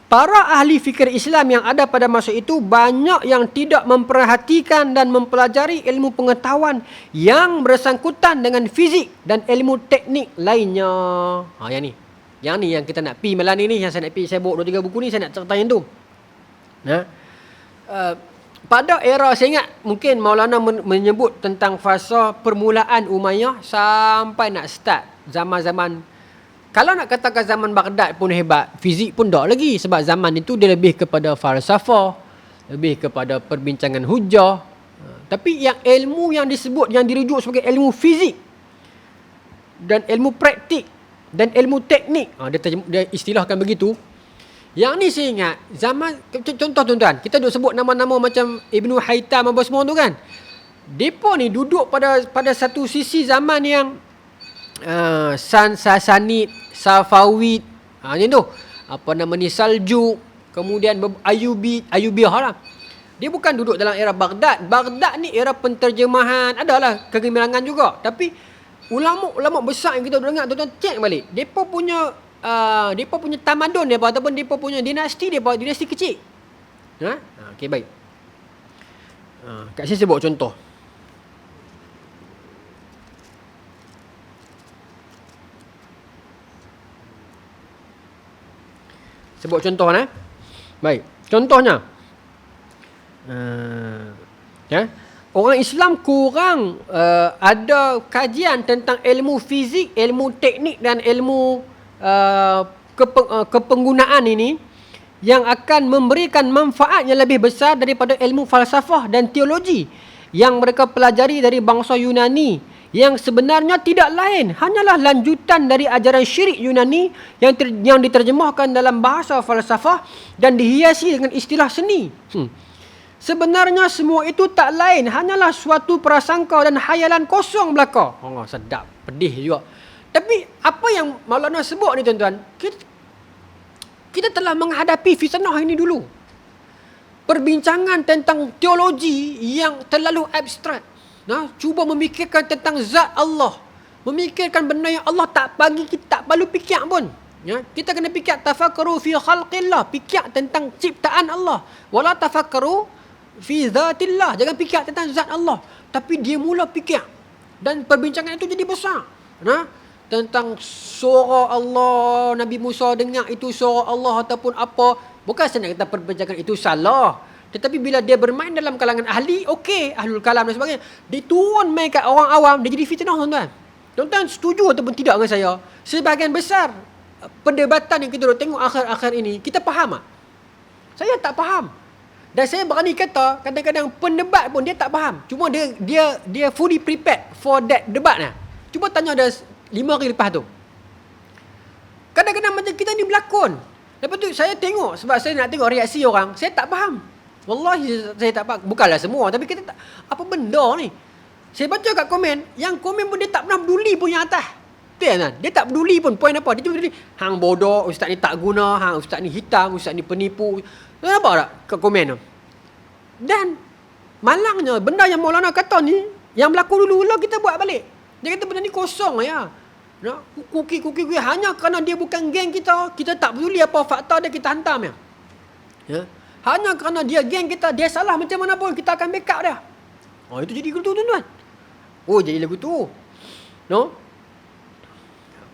Para ahli fikir Islam yang ada pada masa itu banyak yang tidak memperhatikan dan mempelajari ilmu pengetahuan yang bersangkutan dengan fizik dan ilmu teknik lainnya. Yang ni yang kita nak pi malam ni, yang saya nak pi, saya bawa 2-3 buku ni, saya nak cerita yang tu. Pada era, saya ingat mungkin Maulana menyebut tentang fasa permulaan Umayyah sampai nak start zaman-zaman. Kalau nak katakan zaman Baghdad pun hebat, fizik pun tak lagi. Sebab zaman itu dia lebih kepada falsafah, lebih kepada perbincangan hujah. Tapi yang ilmu yang disebut, yang dirujuk sebagai ilmu fizik dan ilmu praktik dan ilmu teknik, dia istilahkan begitu. Yang ni saya ingat, zaman, contoh tuan-tuan, kita duk sebut nama-nama macam Ibnu Haytham apa semua tu kan. Depa ni duduk pada satu sisi zaman yang Sasanid, Safawid, macam tu. Apa nama ni, Saljuk, kemudian Ayyubiyah lah. Dia bukan duduk dalam era Baghdad. Baghdad ni era penterjemahan, adalah kegemilangan juga. Tapi ulama-ulama besar yang kita dengar, tuan-tuan cek balik. Depa punya tamadun depa ataupun depa punya dinasti depa, dinasti kecil. Okey, baik. Kat sini saya bawa contoh. Sebut contoh Baik. Contohnya orang Islam kurang ada kajian tentang ilmu fizik, ilmu teknik dan ilmu kepenggunaan ini yang akan memberikan manfaat yang lebih besar daripada ilmu falsafah dan teologi yang mereka pelajari dari bangsa Yunani, yang sebenarnya tidak lain hanyalah lanjutan dari ajaran syirik Yunani yang diterjemahkan dalam bahasa falsafah dan dihiasi dengan istilah seni. Sebenarnya semua itu tak lain hanyalah suatu prasangka dan hayalan kosong belaka. Sedap, pedih juga. Tapi apa yang Maulana sebut ni tuan-tuan, kita telah menghadapi fitnah ini dulu. Perbincangan tentang teologi yang terlalu abstrak. Cuba memikirkan tentang zat Allah, memikirkan benda yang Allah tak bagi kita, tak perlu fikir pun. Ya, kita kena fikir tafakkaru fi khalqillah, fikir tentang ciptaan Allah. Wala tafakkaru fi zatillah, jangan fikir tentang zat Allah. Tapi dia mula fikir dan perbincangan itu jadi besar. Nah, tentang suara Allah, Nabi Musa dengar itu suara Allah ataupun apa. Bukan senang kita perbincangan itu salah. Tetapi bila dia bermain dalam kalangan ahli, okey, ahlul kalam dan sebagainya, dia turun main kat orang awam, dia jadi fitnah, tuan-tuan. Tuan-tuan setuju ataupun tidak dengan saya? Sebahagian besar perdebatan yang kita tengok akhir-akhir ini, kita faham tak? Saya tak faham. Dan saya berani kata, kadang-kadang pendebat pun dia tak faham. Cuma dia fully prepared for that debat lah. Cuba tanya dia 5 hari lepas tu. Kadang-kadang macam kita ni berlakon. Lepas tu saya tengok, sebab saya nak tengok reaksi orang, saya tak faham. Wallahi saya tak faham. Bukanlah semua, tapi kita tak, apa benda ni? Saya baca kat komen, yang komen pun dia tak pernah peduli pun yang atas. Kan? Dia tak peduli pun poin apa. Dia cuma peduli, hang bodoh, ustaz ni tak guna, hang ustaz ni hitam, ustaz ni penipu. Nampak tak kat komen tu? Dan malangnya benda yang Maulana kata ni, yang berlaku dulu-dulu kita buat balik. Dia kata benda ni kosong ya. Kuki hanya kerana dia bukan geng kita, kita tak peduli apa fakta dia, kita hantam ya. Ya. Hanya kerana dia geng kita, dia salah macam mana pun kita akan backup dia. Oh, itu jadi lagu tu, tuan-tuan. Oh, jadi lagu tu. No?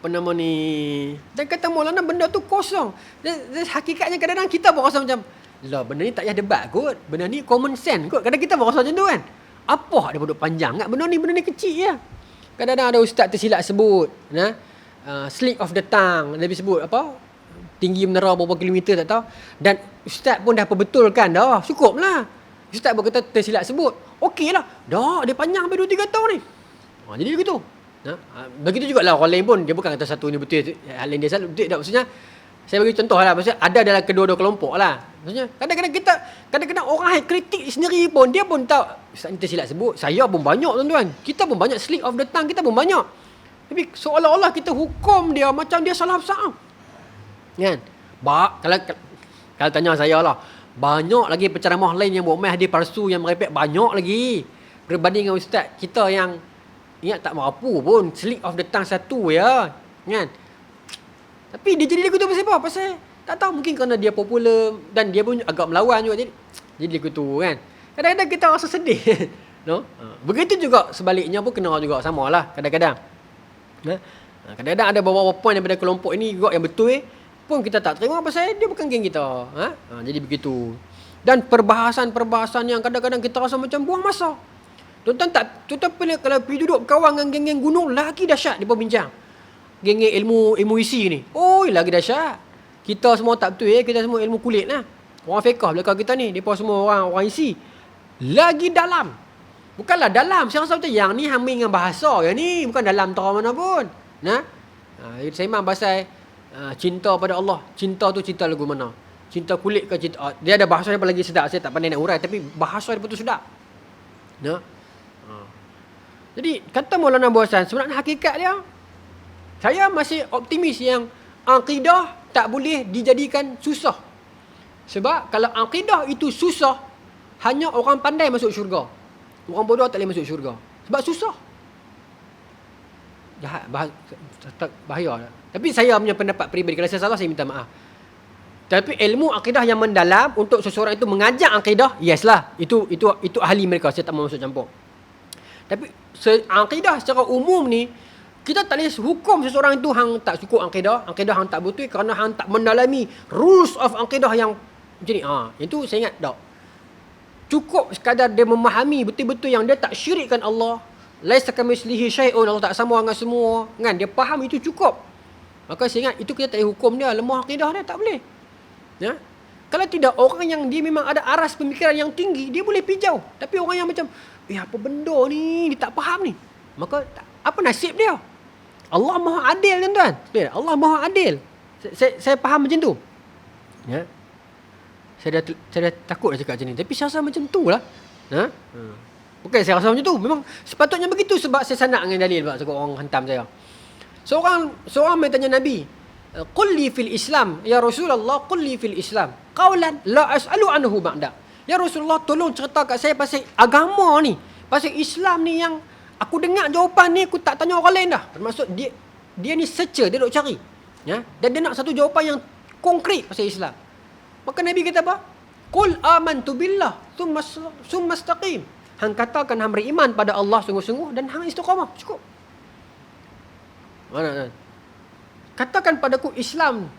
Apa nama ni? Dan kata Maulana benda tu kosong. Dan hakikatnya kadang-kadang kita pun rasa macam, lah benda ni tak payah debat kot. Benda ni common sense kot. Kadang kita pun rasa macam tu kan. Apa ada duduk panjang kat benda ni kecil je. Kadang-kadang ada ustaz tersilap sebut, slip of the tongue. Nabi sebut apa? Tinggi menara berapa kilometer tak tahu. Dan ustaz pun dah perbetulkan dah. Cukup lah. Ustaz pun kata tersilap sebut. Okey lah. Dah, dia panjang sampai 2-3 tahun ni. Jadi begitu. Begitu juga lah orang lain pun. Dia bukan kata satu ni betul, hal lain dia salah. Betul tak? Maksudnya, saya bagi contoh lah. Maksudnya, ada dalam kedua-dua kelompok lah. Maksudnya, kadang-kadang orang yang kritik sendiri pun, dia pun tahu, ustaz ni tersilap sebut. Saya pun banyak, tuan-tuan. Kita pun banyak slip of the tongue. Kita pun banyak. Tapi seolah-olah kita hukum dia macam dia salah besar. Kan? Kalau tanya saya lah, banyak lagi penceramah lain yang buat mai hadis palsu, yang merepek, banyak lagi. Berbanding dengan ustaz kita yang ingat tak mampu pun, slip of the tongue satu ya. Kan? Tapi dia jadi lagu tu pasal apa? Pasal tak tahu, mungkin kerana dia popular dan dia pun agak melawan juga, jadi lagu tu kan. Kadang-kadang kita rasa sedih. No? Begitu juga sebaliknya pun kena juga samalah kadang-kadang. Kadang-kadang ada beberapa poin daripada kelompok ini juga yang betul pun kita tak terima pasal dia bukan geng kita. Jadi begitu. Dan perbahasan-perbahasan yang kadang-kadang kita rasa macam buang masa. Tuan-tuan kalau pergi duduk berkawan dengan geng-geng gunung, lagi dahsyat dia berbincang. Geng-geng ilmu isi ni. Oh, lagi dahsyat. Kita semua tak betul kita semua ilmu kulit lah. Orang fiqh belakang kita ni, depa semua orang isi. Lagi dalam. Bukanlah dalam, saya rasa macam yang ni hamil dengan bahasa yang ni, bukan dalam terang mana pun. Saya memang pasal cinta pada Allah. Cinta tu cinta lagu mana? Cinta kulit ke cinta? Dia ada bahasa yang lagi sedap. Saya tak pandai nak urai, tapi bahasa dia betul sedap. Jadi kata Maulana Buasan, sebenarnya hakikat dia, saya masih optimis yang akidah tak boleh dijadikan susah. Sebab kalau akidah itu susah, hanya orang pandai masuk syurga. Orang bodoh tak boleh masuk syurga. Sebab susah. Jahat, bahaya. Tapi saya punya pendapat peribadi, kalau saya salah saya minta maaf. Tapi ilmu akidah yang mendalam untuk seseorang itu mengajar akidah, yes lah. Itu ahli mereka, saya tak mau masuk campur. Tapi akidah secara umum ni, kita tak boleh hukum seseorang itu hang tak cukup akidah hang tak betul kerana hang tak mendalami rules of akidah yang macam ni. Itu saya ingat tak. Cukup sekadar dia memahami betul-betul yang dia tak syirikkan Allah. Laisa kamitslihi syai'un, Allah tak sama dengan semua. Kan? Dia faham itu cukup. Maka saya ingat itu kita tak boleh hukum dia lemah akidah dia, tak boleh. Ya? Kalau tidak, orang yang dia memang ada aras pemikiran yang tinggi, dia boleh pergi jauh. Tapi orang yang macam, apa benda ni, dia tak faham ni. Maka apa nasib dia? Allah Maha Adil, tuan-tuan. Allah Maha Adil. Saya faham macam tu. Ya. Saya dah takut nak cakap macam ni. Tapi saya rasa macam tu lah. Bukan saya rasa macam tu. Memang sepatutnya begitu sebab saya sanak dengan dalil. Sebab orang hantam saya. Seorang bertanya Nabi, qul li fil Islam, ya Rasulullah, qul li fil Islam qawlan la as'alu anhu ba'da. Ya Rasulullah, tolong cerita kat saya pasal agama ni, pasal Islam ni yang aku dengar jawapan ni, aku tak tanya orang lain dah. Bermaksud dia ni searcher, dia duk cari. Ya, dan dia nak satu jawapan yang konkret pasal Islam. Maka Nabi kata apa? Qul amantu billah summa istaqim. Hang katakan hang beriman pada Allah sungguh-sungguh dan hang istiqamah. Cukup. Mana? Katakan padaku Islam,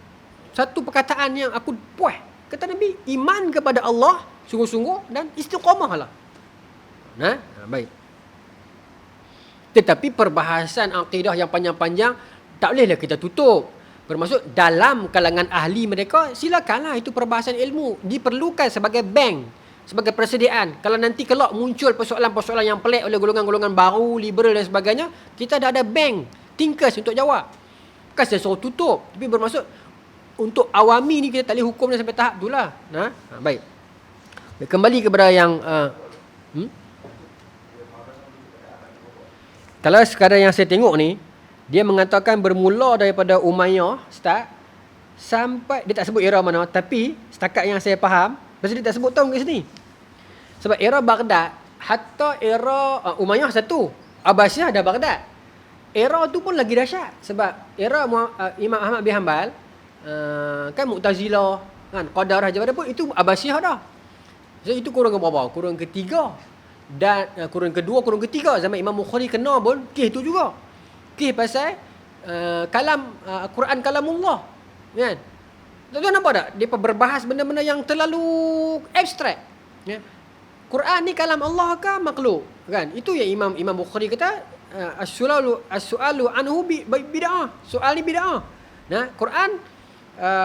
satu perkataan yang aku puas. Kata Nabi, iman kepada Allah sungguh-sungguh dan istiqamahlah. Baik. Tetapi perbahasan akidah yang panjang-panjang tak bolehlah kita tutup. Bermaksud dalam kalangan ahli mereka, silakanlah, itu perbahasan ilmu. Diperlukan sebagai bank, sebagai persediaan. Kalau nanti kelak muncul persoalan-persoalan yang pelik oleh golongan-golongan baru, liberal dan sebagainya, kita dah ada bank, thinkers untuk jawab. Bukan saya suruh tutup. Tapi bermaksud untuk awami ni kita tak boleh hukum dia sampai tahap tu lah. Baik. Kembali kepada yang kalau sekarang yang saya tengok ni, dia mengatakan bermula daripada Umayyah start sampai, dia tak sebut era mana, tapi setakat yang saya faham, pasal dia tak sebut tahun kat sini. Sebab era Baghdad hatta era Umayyah satu, Abbasiyah dah Baghdad. Era tu pun lagi dahsyat sebab era Imam Ahmad bin Hanbal kan Mu'tazilah, kan Qadarah je pun itu Abbasiyah dah. So itu kurun ke berapa? Kurun ketiga. Dan kurun kedua, kurun ketiga zaman Imam Bukhari kena pun kes tu juga. Kes pasal kalam Quran kalamullah. Kan? Tuan-tuan nampak tak? Dia berbahas benda-benda yang terlalu abstrak. Ya. Quran ni kalam Allah ke makhluk? Kan? Itu yang Imam Bukhari kata as-su'alu anhu bid'ah. Soal ni bid'ah. Nah, Quran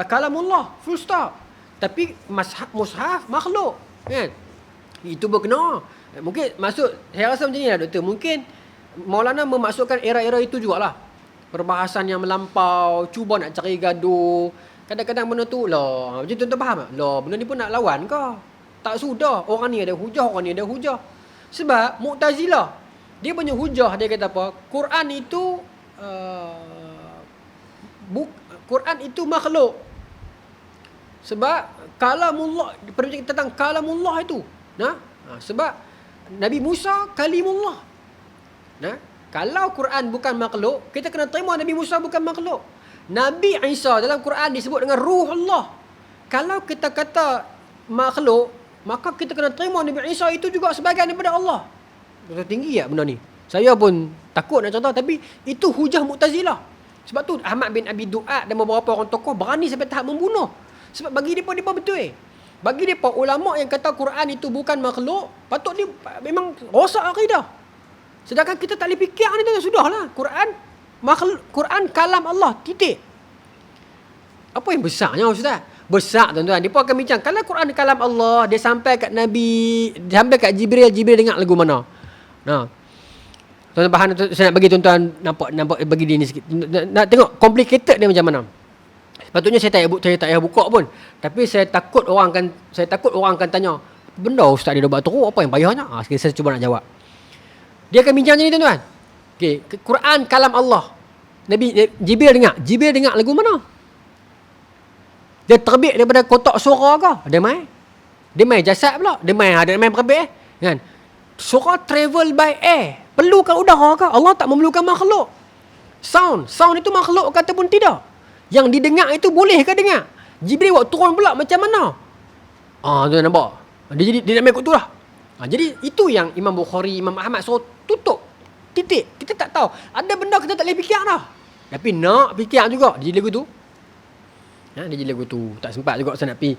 kalamullah full stop. Tapi mushaf makhluk. Kan? Itu berkena. Mungkin maksud, saya rasa macam ni lah doktor. Mungkin Maulana memasukkan era-era itu jugalah. Perbahasan yang melampau, cuba nak cari gaduh. Kadang-kadang benda tu lah, macam tuan-tuan faham tak? Lah, benda ni pun nak lawan ke? Tak sudah. Orang ni ada hujah, orang ni ada hujah. Sebab Mu'tazilah, dia punya hujah, dia kata apa? Quran itu Quran itu makhluk. Sebab kalamullah, perbicaraan tentang kalamullah itu. Sebab Nabi Musa kalimullah. Kalau Quran bukan makhluk, kita kena terima Nabi Musa bukan makhluk. Nabi Isa dalam Quran disebut dengan ruhullah. Kalau kita kata makhluk, maka kita kena terima Nabi Isa itu juga sebahagian daripada Allah. Betul tinggi tak benda ni? Saya pun takut nak contoh, tapi itu hujah Mu'tazilah. Sebab tu Ahmad bin Abi Du'ad dan beberapa orang tokoh berani sampai tahap membunuh. Sebab bagi mereka betul. Bagi mereka ulama yang kata Quran itu bukan makhluk, patut dia memang rosak akidah. Sedangkan kita tak boleh fikir ni tu, sudahlah. Quran kalam Allah, titik. Apa yang besarnya Ustaz? Besar tuan-tuan. Dia pun akan bincang, kalau Quran kalam Allah, dia sampai kat Nabi, sampai kat Jibril dengar lagu mana? Tuan-tuan faham, saya nak bagi tuan-tuan nampak bagi dia ni sikit. Nak tengok complicated dia macam mana. Sepatutnya saya tak payah buka pun. Tapi saya takut orang akan tanya, benda Ustaz dia dah buat teruk, apa yang payahnya? Sekali saya cuba nak jawab. Dia akan bincang macam ni tuan-tuan. Okey, Quran kalam Allah. Jibril dengar lagu mana? Dia terbit daripada kotak suara ke? Dia main jasad pula. Dia main terbit kan? Suara travel by air. Perlukan udara ke? Allah tak memerlukan makhluk. Sound itu makhluk ke ataupun tidak? Yang didengar itu boleh ke dengar? Jibril buat turun pula macam mana? Tu nampak. Dia nak main kot tu lah. Jadi itu yang Imam Bukhari, Imam Ahmad suruh tutup. Titik. Kita tak tahu. Ada benda kita tak boleh fikir dah. Tapi nak fikir juga. Dia jadi lagu tu. Dia jadi lagu tu. Tak sempat juga saya nak pergi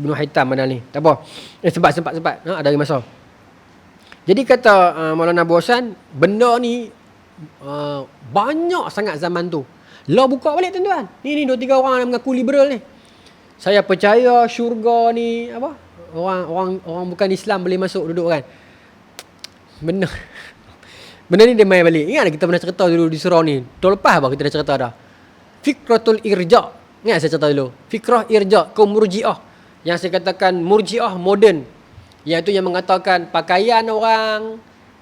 Ibnu Haitam mana ni. Tak apa. Sempat. Ada masa. Jadi kata Maulana Abu Hasan, benda ni banyak sangat zaman tu. Lah buka balik tuan-tuan. Ni 2-3 orang yang mengaku liberal ni. Saya percaya syurga ni apa? Orang bukan Islam boleh masuk duduk kan. Benda ni dia main balik. Ingat kita pernah cerita dulu di surau ni. Tahun lepas kita dah cerita dah. Fikratul irja'. Ingat saya cerita dulu. Fikrah irja' kaum Murji'ah. Yang saya katakan Murji'ah moden. Iaitu yang mengatakan pakaian orang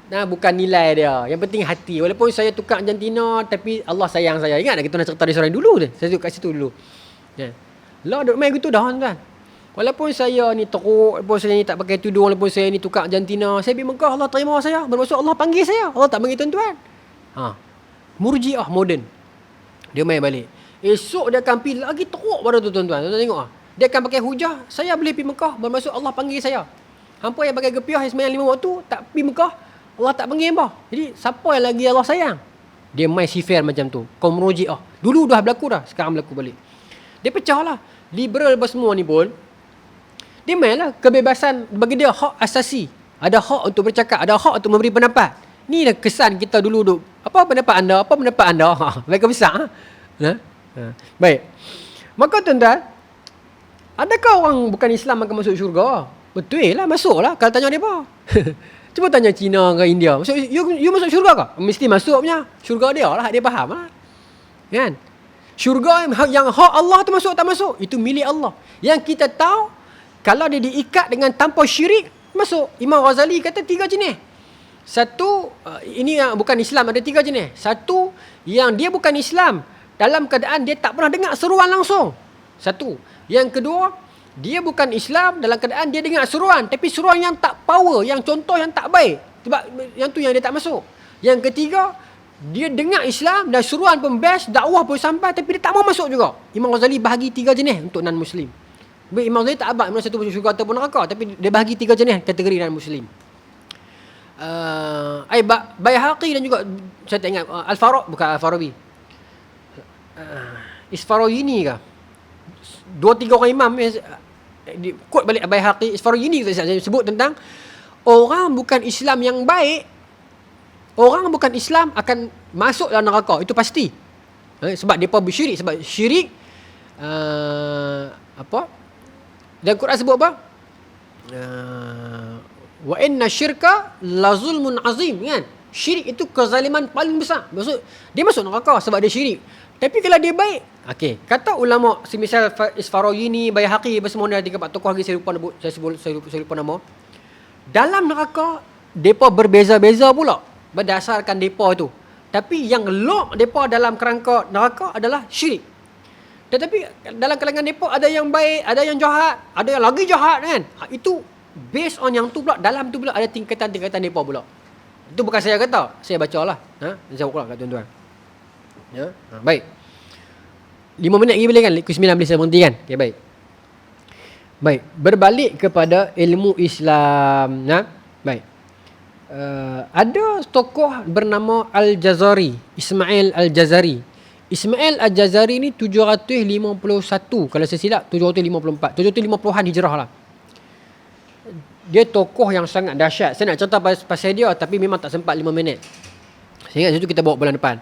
bukan nilai dia. Yang penting hati. Walaupun saya tukar jantina, tapi Allah sayang saya. Ingat tak kita nak cerita di surau dulu tu? Saya duduk kat situ dulu. Lah duduk main gitu dah tuan. Walaupun saya ni teruk, walaupun saya ni tak pakai tudung, walaupun saya ni tukar jantina, saya pergi Mekah, Allah terima saya. Bermaksud Allah panggil saya. Allah tak panggil tuan-tuan. Murji'ah moden. Dia main balik. Esok dia akan pergi lagi teruk pada tu tuan-tuan. Tuan-tuan tengok dia akan pakai hujah, saya boleh pergi Mekah, bermaksud Allah panggil saya. Hampa yang pakai gepiah yang sembahyang 5 waktu tak pergi Mekah, Allah tak panggil hampa. Jadi siapa yang lagi Allah sayang? Dia main sifir macam tu. Kaum Murji'ah. Dulu dah berlaku dah, sekarang berlaku balik. Dia pecah lah. Liberal semua ni pun dia main lah kebebasan, bagi dia hak asasi. Ada hak untuk bercakap, ada hak untuk memberi pendapat. Ni dah kesan kita dulu duk. Apa pendapat anda? Apa pendapat anda? Mereka besar. Baik. Maka tuan-tuan, adakah orang bukan Islam akan masuk syurga? Betul lah, masuk lah. Kalau tanya dia apa? Cuba tanya Cina ke India. Masuk, you masuk syurga ke? Mesti masuk punya. Syurga dia lah, dia faham lah. Kan? Syurga yang hak Allah tu masuk tak masuk, itu milik Allah. Yang kita tahu, kalau dia diikat dengan tanpa syirik, masuk. Imam Ghazali kata 3 jenis. Satu, ini yang bukan Islam, ada 3 jenis. Satu, yang dia bukan Islam, dalam keadaan dia tak pernah dengar seruan langsung. Satu. Yang kedua, dia bukan Islam, dalam keadaan dia dengar seruan, tapi seruan yang tak power, yang contoh yang tak baik. Sebab yang tu yang dia tak masuk. Yang ketiga, dia dengar Islam dan seruan pun best, dakwah pun sampai, tapi dia tak mau masuk juga. Imam Ghazali bahagi 3 jenis untuk non-Muslim. Imam Ghazali tak abad mana satu masuk syurga ataupun neraka, tapi dia bahagi 3 jenis kategori non-Muslim. Baihaqi dan juga saya tak ingat bukan Al-Farabi. Isfarayini ke? 2-3 orang imam quote balik Baihaqi, Isfarayini saya sebut tentang orang bukan Islam yang baik, orang bukan Islam akan masuk dalam neraka, itu pasti. Sebab depa bersyirik, sebab syirik dan Quran sebut apa? Wa inna syirka la zulmun azim, kan? Syirik itu kezaliman paling besar. Maksud dia masuk neraka sebab dia syirik. Tapi kalau dia baik, okey, kata ulama semisal Isfarayini, Baihaqi, semua ni ada 3-4 tokoh lagi saya lupa nama. Dalam neraka depa berbeza-beza pula berdasarkan depa tu. Tapi yang lock depa dalam kerangka neraka adalah syirik. Tetapi dalam kalangan depa ada yang baik, ada yang jahat, ada yang lagi jahat, kan? Itu based on yang tu pula, dalam tu pula ada tingkatan-tingkatan depa pula. Itu bukan saya kata, saya bacalah. Saya ulang kat tuan-tuan. Baik. 5 minit lagi boleh kan? 9 boleh saya berhenti kan? Okay, baik. Baik, berbalik kepada ilmu Islam. Baik. Ada tokoh bernama Al-Jazari, Ismail Al-Jazari. Ismail Al-Jazari ni 751, kalau saya silap 754, 750-an hijrah lah. Dia tokoh yang sangat dahsyat. Saya nak cerita pasal dia, tapi memang tak sempat 5 minit. Saya ingat itu kita bawa bulan depan.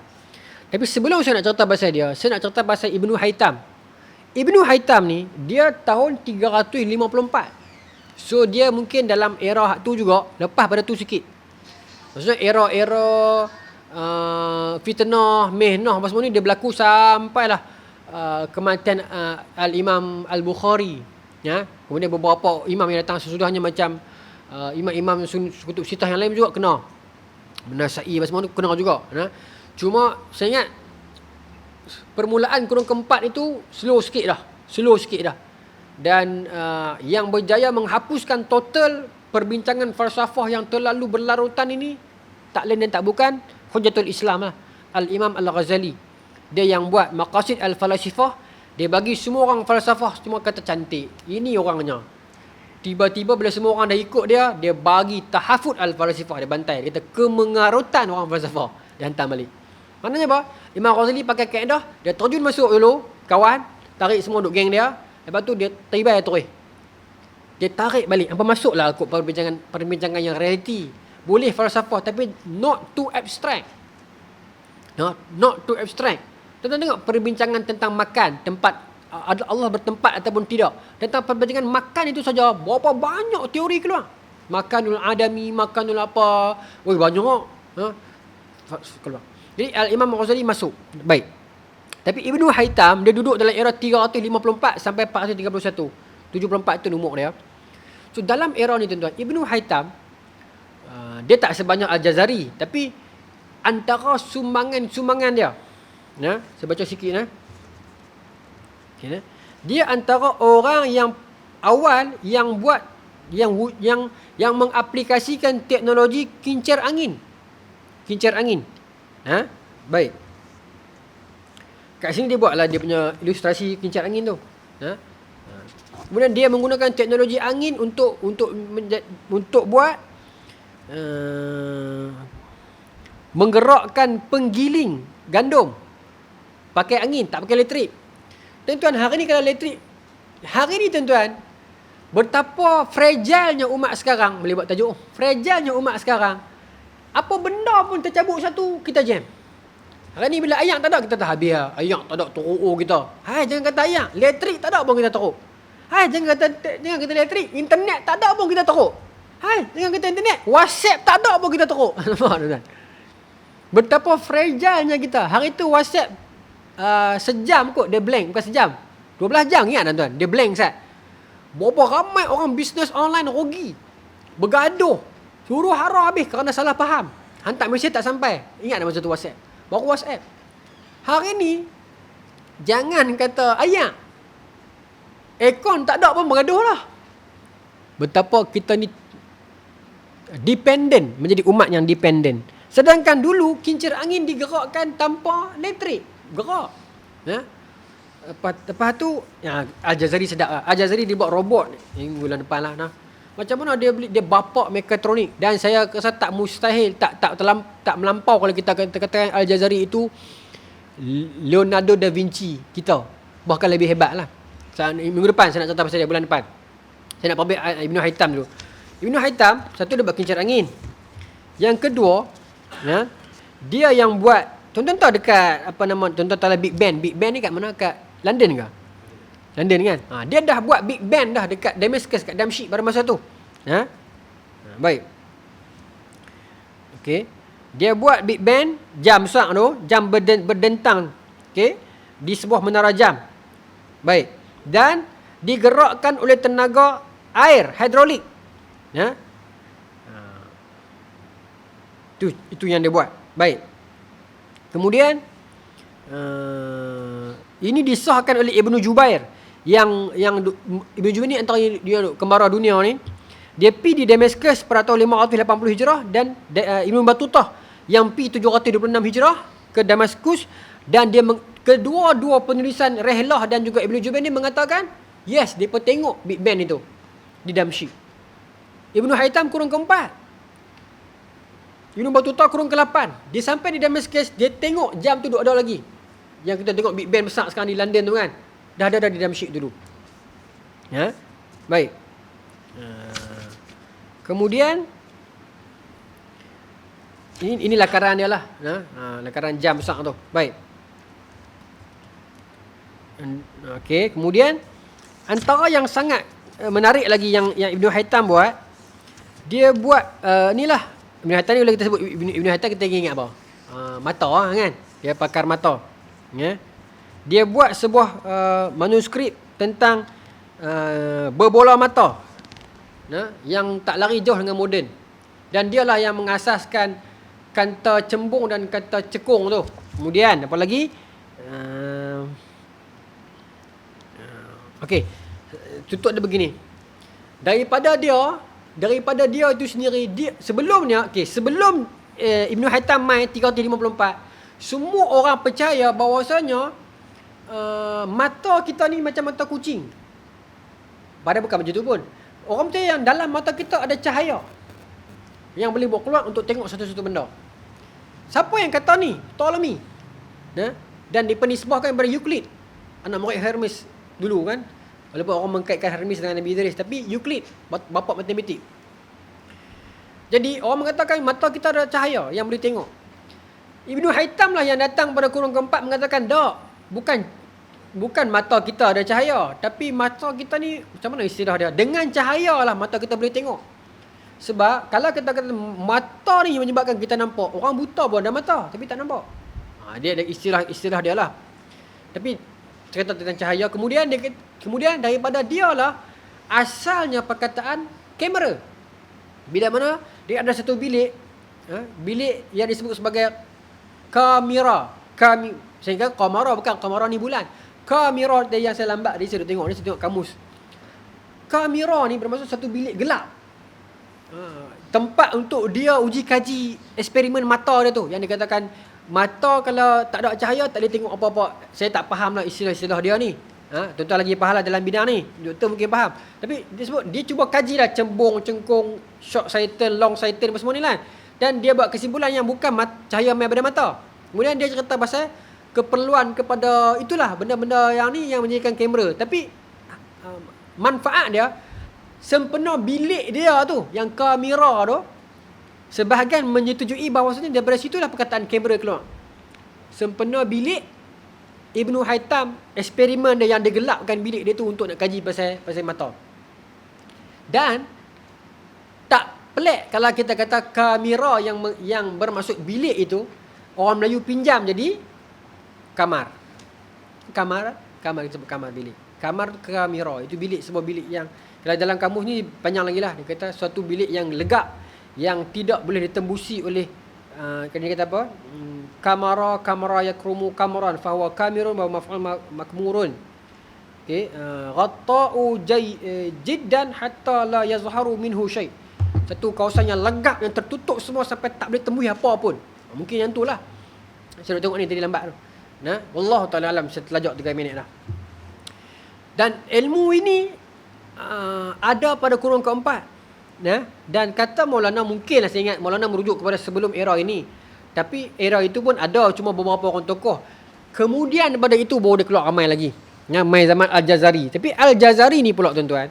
Tapi sebelum saya nak cerita pasal dia, saya nak cerita pasal Ibnu Haytham. Ibnu Haytham ni, dia tahun 354. So dia mungkin dalam era tu juga, lepas pada tu sikit. Maksudnya era-era fitnah, mihnah apa semua ni dia berlaku sampailah kematian Al-Imam Al-Bukhari. Ya? Kemudian beberapa imam yang datang sesudahnya macam imam-imam kutub sitah yang lain juga kena. Nasai apa semua ni kena juga. Cuma saya ingat permulaan kurun keempat itu slow sikit dah. Dan yang berjaya menghapuskan total perbincangan falsafah yang terlalu berlarutan ini tak lain dan tak bukan Hujjatul Islam lah, Al-Imam Al-Ghazali. Dia yang buat Maqasid Al-Falasifah. Dia bagi semua orang falsafah semua kata cantik. Ini orangnya. Tiba-tiba bila semua orang dah ikut dia, dia bagi tahafud Al-Falasifah. Dia bantai. Dia kata kemengarutan orang falsafah. Dia hantar balik. Maknanya apa? Imam Ghazali pakai kaedah, dia terjun masuk dulu, kawan, tarik semua duk geng dia. Lepas tu dia tibai terus. Dia tarik balik. Apa masuklah ikut perbincangan yang realiti. Boleh falsafah tapi not too abstract. Not too abstract. Tuan-tuan tengok perbincangan tentang makan, tempat Allah bertempat ataupun tidak. Tentang perbincangan makan itu saja berapa banyak teori keluar. Makanul adami, makanul apa. Banyak. Keluar. Jadi Al-Imam Ghazali masuk. Baik. Tapi Ibnu Haytham dia duduk dalam era 354 sampai 431. 74 itu umur dia. So dalam era ni tuan-tuan, Ibnu Haytham dia tak sebanyak Al-Jazari, tapi antara sumbangan dia. Saya baca sikit dia antara orang yang awal yang buat yang mengaplikasikan teknologi kincir angin. Baik. kat sini dia buatlah dia punya ilustrasi kincir angin tu. Ha? Kemudian dia menggunakan teknologi angin untuk buat menggerakkan penggiling gandum pakai angin, tak pakai elektrik. Tuan-tuan, hari ni kalau elektrik, hari ni tuan-tuan, betapa fragilenya umat sekarang, boleh buat tajuk, fragilenya umat sekarang. Apa benda pun tercabut satu, kita jam. Hari ni bila ayak tak ada, kita tak habis lah. Ayak tak ada, teruk kita. Hai, jangan kata ayak. Elektrik tak ada pun kita teruk. Hai, jangan kata elektrik. Internet tak ada pun kita teruk. Hai, jangan kata internet. WhatsApp tak ada pun kita teruk. Nampak tuan-tuan? Betapa fragilenya kita. Hari tu WhatsApp sejam kot dia blank. Bukan sejam, 12 jam, ingat tuan-tuan? Dia blank sat. Berapa ramai orang bisnes online rugi, bergaduh, suruh hara habis kerana salah faham. Hantar mesej tak sampai. Ingat tak masa tu WhatsApp? Baru WhatsApp. Hari ni jangan kata ayak, aircon tak ada pun bergaduh lah. Betapa kita ni dependent, menjadi umat yang dependent. Sedangkan dulu kincir angin digerakkan tanpa elektrik, gerak. Ya? Lepas tu Al-Jazari sedap lah. Al-Jazari dia buat robot ni bulan depan lah. Nah. Macam mana dia bapak mekatronik. Dan saya rasa tak mustahil, tak melampau kalau kita katakan Al-Jazari itu Leonardo da Vinci kita. Bahkan lebih hebat lah. Minggu depan saya nak cerita pasal dia, bulan depan. Saya nak publish Ibn Haytham dulu. Ibn Haytham, satu dia buat kincir angin. Yang kedua, ya, dia yang buat, tuan-tuan tahu dekat apa nama, tuan-tuan tahu lah Big Ben. Big Ben ni kat mana? Kat London ke? London kan? Dia dah buat Big Ben dah dekat Damascus, kat Damsyik pada masa tu. Baik. Okey. Dia buat Big Ben, jam besar tu, jam berdentang, okey, di sebuah menara jam. Baik. Dan digerakkan oleh tenaga air, hidrolik. Ya. Itu yang dia buat. Baik. Kemudian ini disahkan oleh Ibnu Jubair yang Ibnu Jubair ni antara dia kembara dunia ni. Dia pergi di Damascus pada tahun 580 Hijrah dan Ibnu Battutah yang pergi 726 Hijrah ke Damaskus, dan dia kedua-dua penulisan Rihlah dan juga Ibnu Jubair ni mengatakan yes, depa tengok Big Ben itu di Damsyik. Ibnu Haytham kurung keempat, Ibnu Battutah kurung ke-8. Dia sampai di Damascus, dia tengok jam tu duk ada lagi. Yang kita tengok Big Ben besar sekarang di London tu kan, dah ada di Damsyik dulu. Ya. Baik. Kemudian ini lakaran dia lah. Lakaran jam besar tu. Baik. Okey, kemudian antara yang sangat menarik lagi yang Ibnu Haytham buat, dia buat inilah. Ibnu Haytham ni bila kita sebut Ibnu Haytham, kita ingat apa? Mata kan. Dia pakar mata. Ya. Dia buat sebuah manuskrip tentang berbola mata. Yang tak lari jauh dengan moden. Dan dialah yang mengasaskan kanta cembung dan kanta cekung tu. Kemudian apa lagi? Okey. Tutup dia begini. Daripada dia itu sendiri, dia sebelumnya, sebelum Ibnu Haytham mai 354, semua orang percaya bahawasanya mata kita ni macam mata kucing. Padahal bukan macam tu pun. Orang percaya yang dalam mata kita ada cahaya yang boleh buat keluar untuk tengok satu-satu benda. Siapa yang kata ni? Ptolemy. Dan dipenisbahkan kepada Euclid, anak murid Hermes dulu kan. Walaupun orang mengkaitkan Hermes dengan Nabi Idris, tapi Euclid, bapa matematik. Jadi orang mengatakan mata kita ada cahaya yang boleh tengok. Ibnu Haytham lah yang datang pada kurung keempat mengatakan tak, bukan mata kita ada cahaya, tapi mata kita ni, macam mana istilah dia, dengan cahaya lah mata kita boleh tengok. Sebab kalau kita kata mata ni menyebabkan kita nampak, orang buta pun ada mata tapi tak nampak. Dia ada istilah dia lah. Tapi cerita tentang cahaya. Kemudian daripada dia lah asalnya perkataan kamera. Bila mana dia ada satu bilik, bilik yang disebut sebagai kamera. Sehingga kamera bukan kamera ni bulan. Kamera dia yang saya lambat, saya tengok kamus. Kamera ni bermaksud satu bilik gelap. Tempat untuk dia uji kaji eksperimen mata dia tu, yang dikatakan mata kalau tak ada cahaya tak boleh tengok apa-apa. Saya tak faham lah istilah-istilah dia ni. Tuan-tuan lagi faham lah dalam bidang ni. Doktor mungkin faham. Tapi dia sebut, dia cuba kaji lah cembung, cengkung, short sighted, long sighted, semua ni lah. Dan dia buat kesimpulan yang bukan cahaya main pada mata. Kemudian dia cerita pasal keperluan kepada itulah benda-benda yang ni yang menjadikan kamera. Tapi manfaat dia sempena bilik dia tu, yang kamera tu, sebahagian menyetujui bahawasanya daripada situlah perkataan kamera keluar. Sempena bilik, Ibnu Haytham eksperimen dia yang dia gelapkan bilik dia tu untuk nak kaji pasal mata. Dan tak pelik kalau kita kata kamera yang bermaksud bilik itu orang Melayu pinjam jadi kamar. Kamar kita sebut kamar bilik. Kamar tu kamera, itu bilik, sebuah bilik yang kalau dalam kamus ni panjang lagi lah. Dia kata suatu bilik yang legap, yang tidak boleh ditembusi oleh dia kata apa? Kamara yakrumu kamaran fahuwa kamirun wa maf'ul makmurun. Okey, ghatta'u jiddan hatta la yazharu minhu syai'. Satu kawasan yang legap, yang tertutup semua sampai tak boleh tembus apa pun. Mungkin yang tu lah. Saya nak tengok ni tadi lambat tu. Nah, wallahu taala alam, saya terlajak 3 minit dah. Dan ilmu ini ada pada kurun keempat. Dan kata Maulana, mungkinlah saya ingat Maulana merujuk kepada sebelum era ini. Tapi era itu pun ada cuma beberapa orang tokoh. Kemudian daripada itu baru dia keluar ramai lagi. Mai zaman Al-Jazari. Tapi Al-Jazari ni pula tuan-tuan,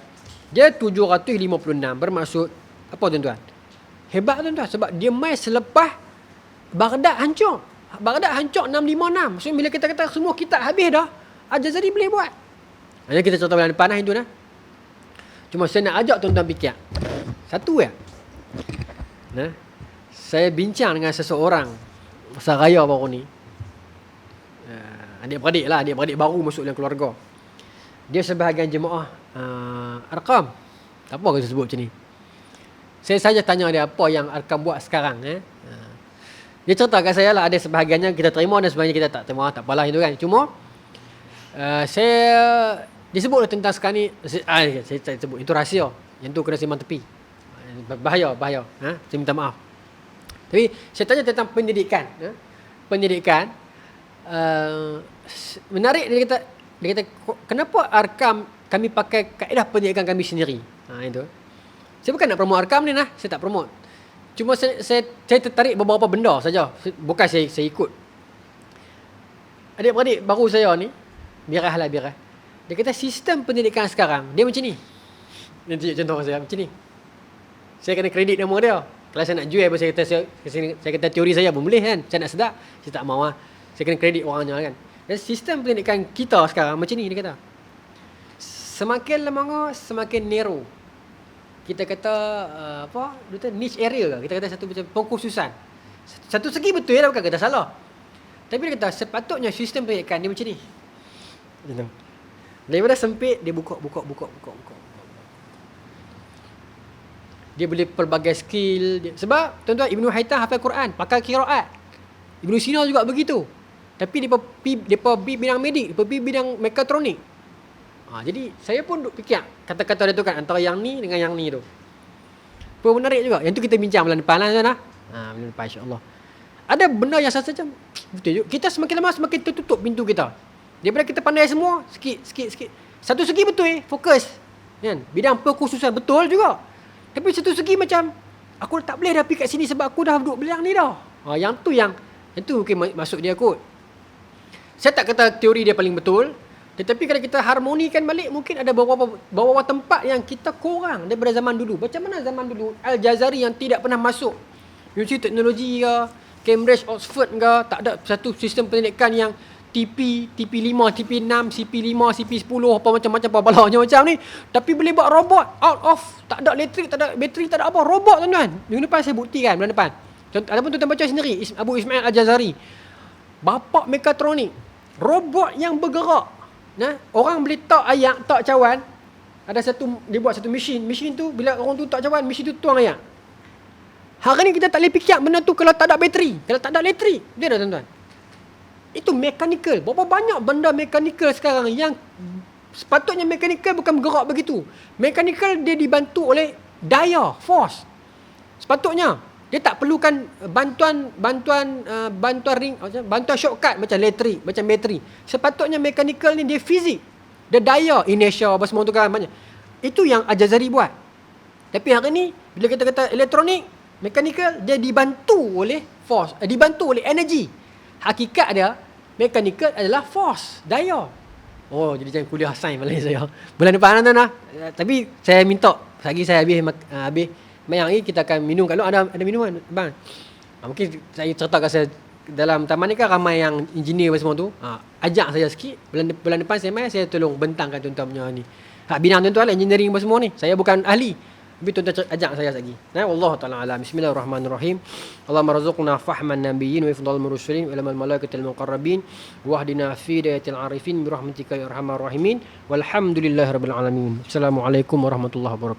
dia 756 bermaksud apa tuan-tuan? Hebat tuan-tuan, sebab dia mai selepas Baghdad hancur. Baghdad hancur 656. So bila kita kata semua kitab habis dah, Al-Jazari boleh buat. Hanya kita cerita bulan depan lah itu. Cuma saya nak ajak tuan-tuan fikir. Satu ya. Saya bincang dengan seseorang masa raya baru ni. Adik-beradik baru masuk dalam keluarga. Dia sebahagian jemaah Arkam. Tak apa kita sebut macam ni. Saya saja tanya dia apa yang Arkam buat sekarang. Dia cerita kat saya lah, ada sebahagiannya kita terima dan sebahagiannya kita tak terima. Tak apalah itu kan. Cuma dia sebut tentang sekarang ni. Saya sebut itu rahsia. Yang tu kena simpan tepi. Bahaya. Saya minta maaf. Tapi saya tanya tentang pendidikan. Pendidikan menarik. Dia kata kenapa Arkam kami pakai kaedah pendidikan kami sendiri. Itu. Saya bukan nak promote Arkam ni lah. Saya tak promote. Cuma saya tertarik beberapa benda saja. Bukan saya ikut. Adik-beradik baru saya ni, birah. Dia kata sistem pendidikan sekarang dia macam ni. Dia tunjuk contoh saya macam ni. Saya kena kredit nama dia. Kalau saya nak jual, saya kata teori saya pun boleh kan. Saya nak sedap, saya tak mahu. Saya kena kredit orangnya kan. Dan sistem pendidikan kita sekarang macam ni dia kata. Semakin lama semakin narrow. Kita kata niche area. Kita kata satu macam pengkhususan. Satu segi betul ya, bukan kata salah. Tapi dia kata sepatutnya sistem pendidikan dia macam ni. Daripada sempit dia buka. Dia boleh pelbagai skill. Sebab tuan-tuan, Ibnu Haytham hafal Quran, pakai qiraat. Ibnu Sina juga begitu. Tapi dia pergi bidang medik, dia pergi bidang mekatronik. Jadi saya pun duk fikir kata-kata dia tu kan, antara yang ni dengan yang ni tu. Pun menarik juga. Yang tu kita bincang bulan depan lah tuan. Bulan depan insya-Allah. Ada benda yang saya macam betul juga. Kita semakin lama semakin tertutup pintu kita. Daripada kita pandai semua, sikit. Satu segi betul fokus. Kan? Bidang perkhususan betul juga. Tapi satu segi macam aku tak boleh dah pergi kat sini sebab aku dah duduk bidang ni dah. Yang tu mungkin masuk dia kot. Saya tak kata teori dia paling betul, tetapi kalau kita harmonikan balik, mungkin ada beberapa tempat yang kita kurang daripada zaman dulu. Macam mana zaman dulu Al-Jazari yang tidak pernah masuk Universiti Teknologi ke, Cambridge, Oxford ke, tak ada satu sistem pendidikan yang TP 5, TP 6, CP5, CP10 apa macam-macam balanya macam ni, tapi boleh buat robot out of, tak ada elektrik, tak ada bateri, tak ada apa, robot tuan-tuan. Minggu depan saya buktikan bulan depan. Ataupun tuan-tuan baca sendiri Abu Ismail Al-Jazari, bapa mekatronik, robot yang bergerak. Orang boleh tak ayak, tak cawan. Ada satu, dia buat satu mesin tu bila orang tu tak cawan, mesin tu tuang ayak. Hari ni kita tak boleh fikir benda tu kalau tak ada bateri, kalau tak ada elektrik. Dia dah tuan-tuan. Itu mechanical. Berapa banyak benda mechanical sekarang yang sepatutnya mechanical bukan bergerak begitu. Mechanical dia dibantu oleh daya, force. Sepatutnya. Dia tak perlukan bantuan shortcut macam elektrik, macam bateri. Sepatutnya mechanical ni dia fizik. Dia daya, inertia apa semua tu kan banyak. Itu yang Al-Jazari buat. Tapi hari ni bila kita kata elektronik, mechanical, dia dibantu oleh force, dibantu oleh energy. Hakikat dia mechanical adalah force, daya. Oh, jadi jangan kuliah sains malam saya. Bulan depan tuan lah. Tapi saya minta lagi saya habis yang ini kita akan minum. Kalau ada minuman bang. Mungkin saya ceritakan saya dalam taman ni kan ramai yang engineer semua tu. Ajak saya sikit. Bulan depan saya tolong bentangkan tuan-tuan punya ni. Hak bidang tuan-tuan lah, engineering apa semua ni. Saya bukan ahli. Tapi tuan-tuan ajak saya lagi. Wallahu ta'ala alam. Bismillahirrahmanirrahim. Allahumma razuqna fahman nabiyyin wa ifdal mursalin wa ilmal malaikatil muqarrabin wahdina fi hidayatil arifin bi rahmatika ya arhamar rahimin. Walhamdulillahirabbil alamin. Assalamualaikum warahmatullahi wabarakatuh.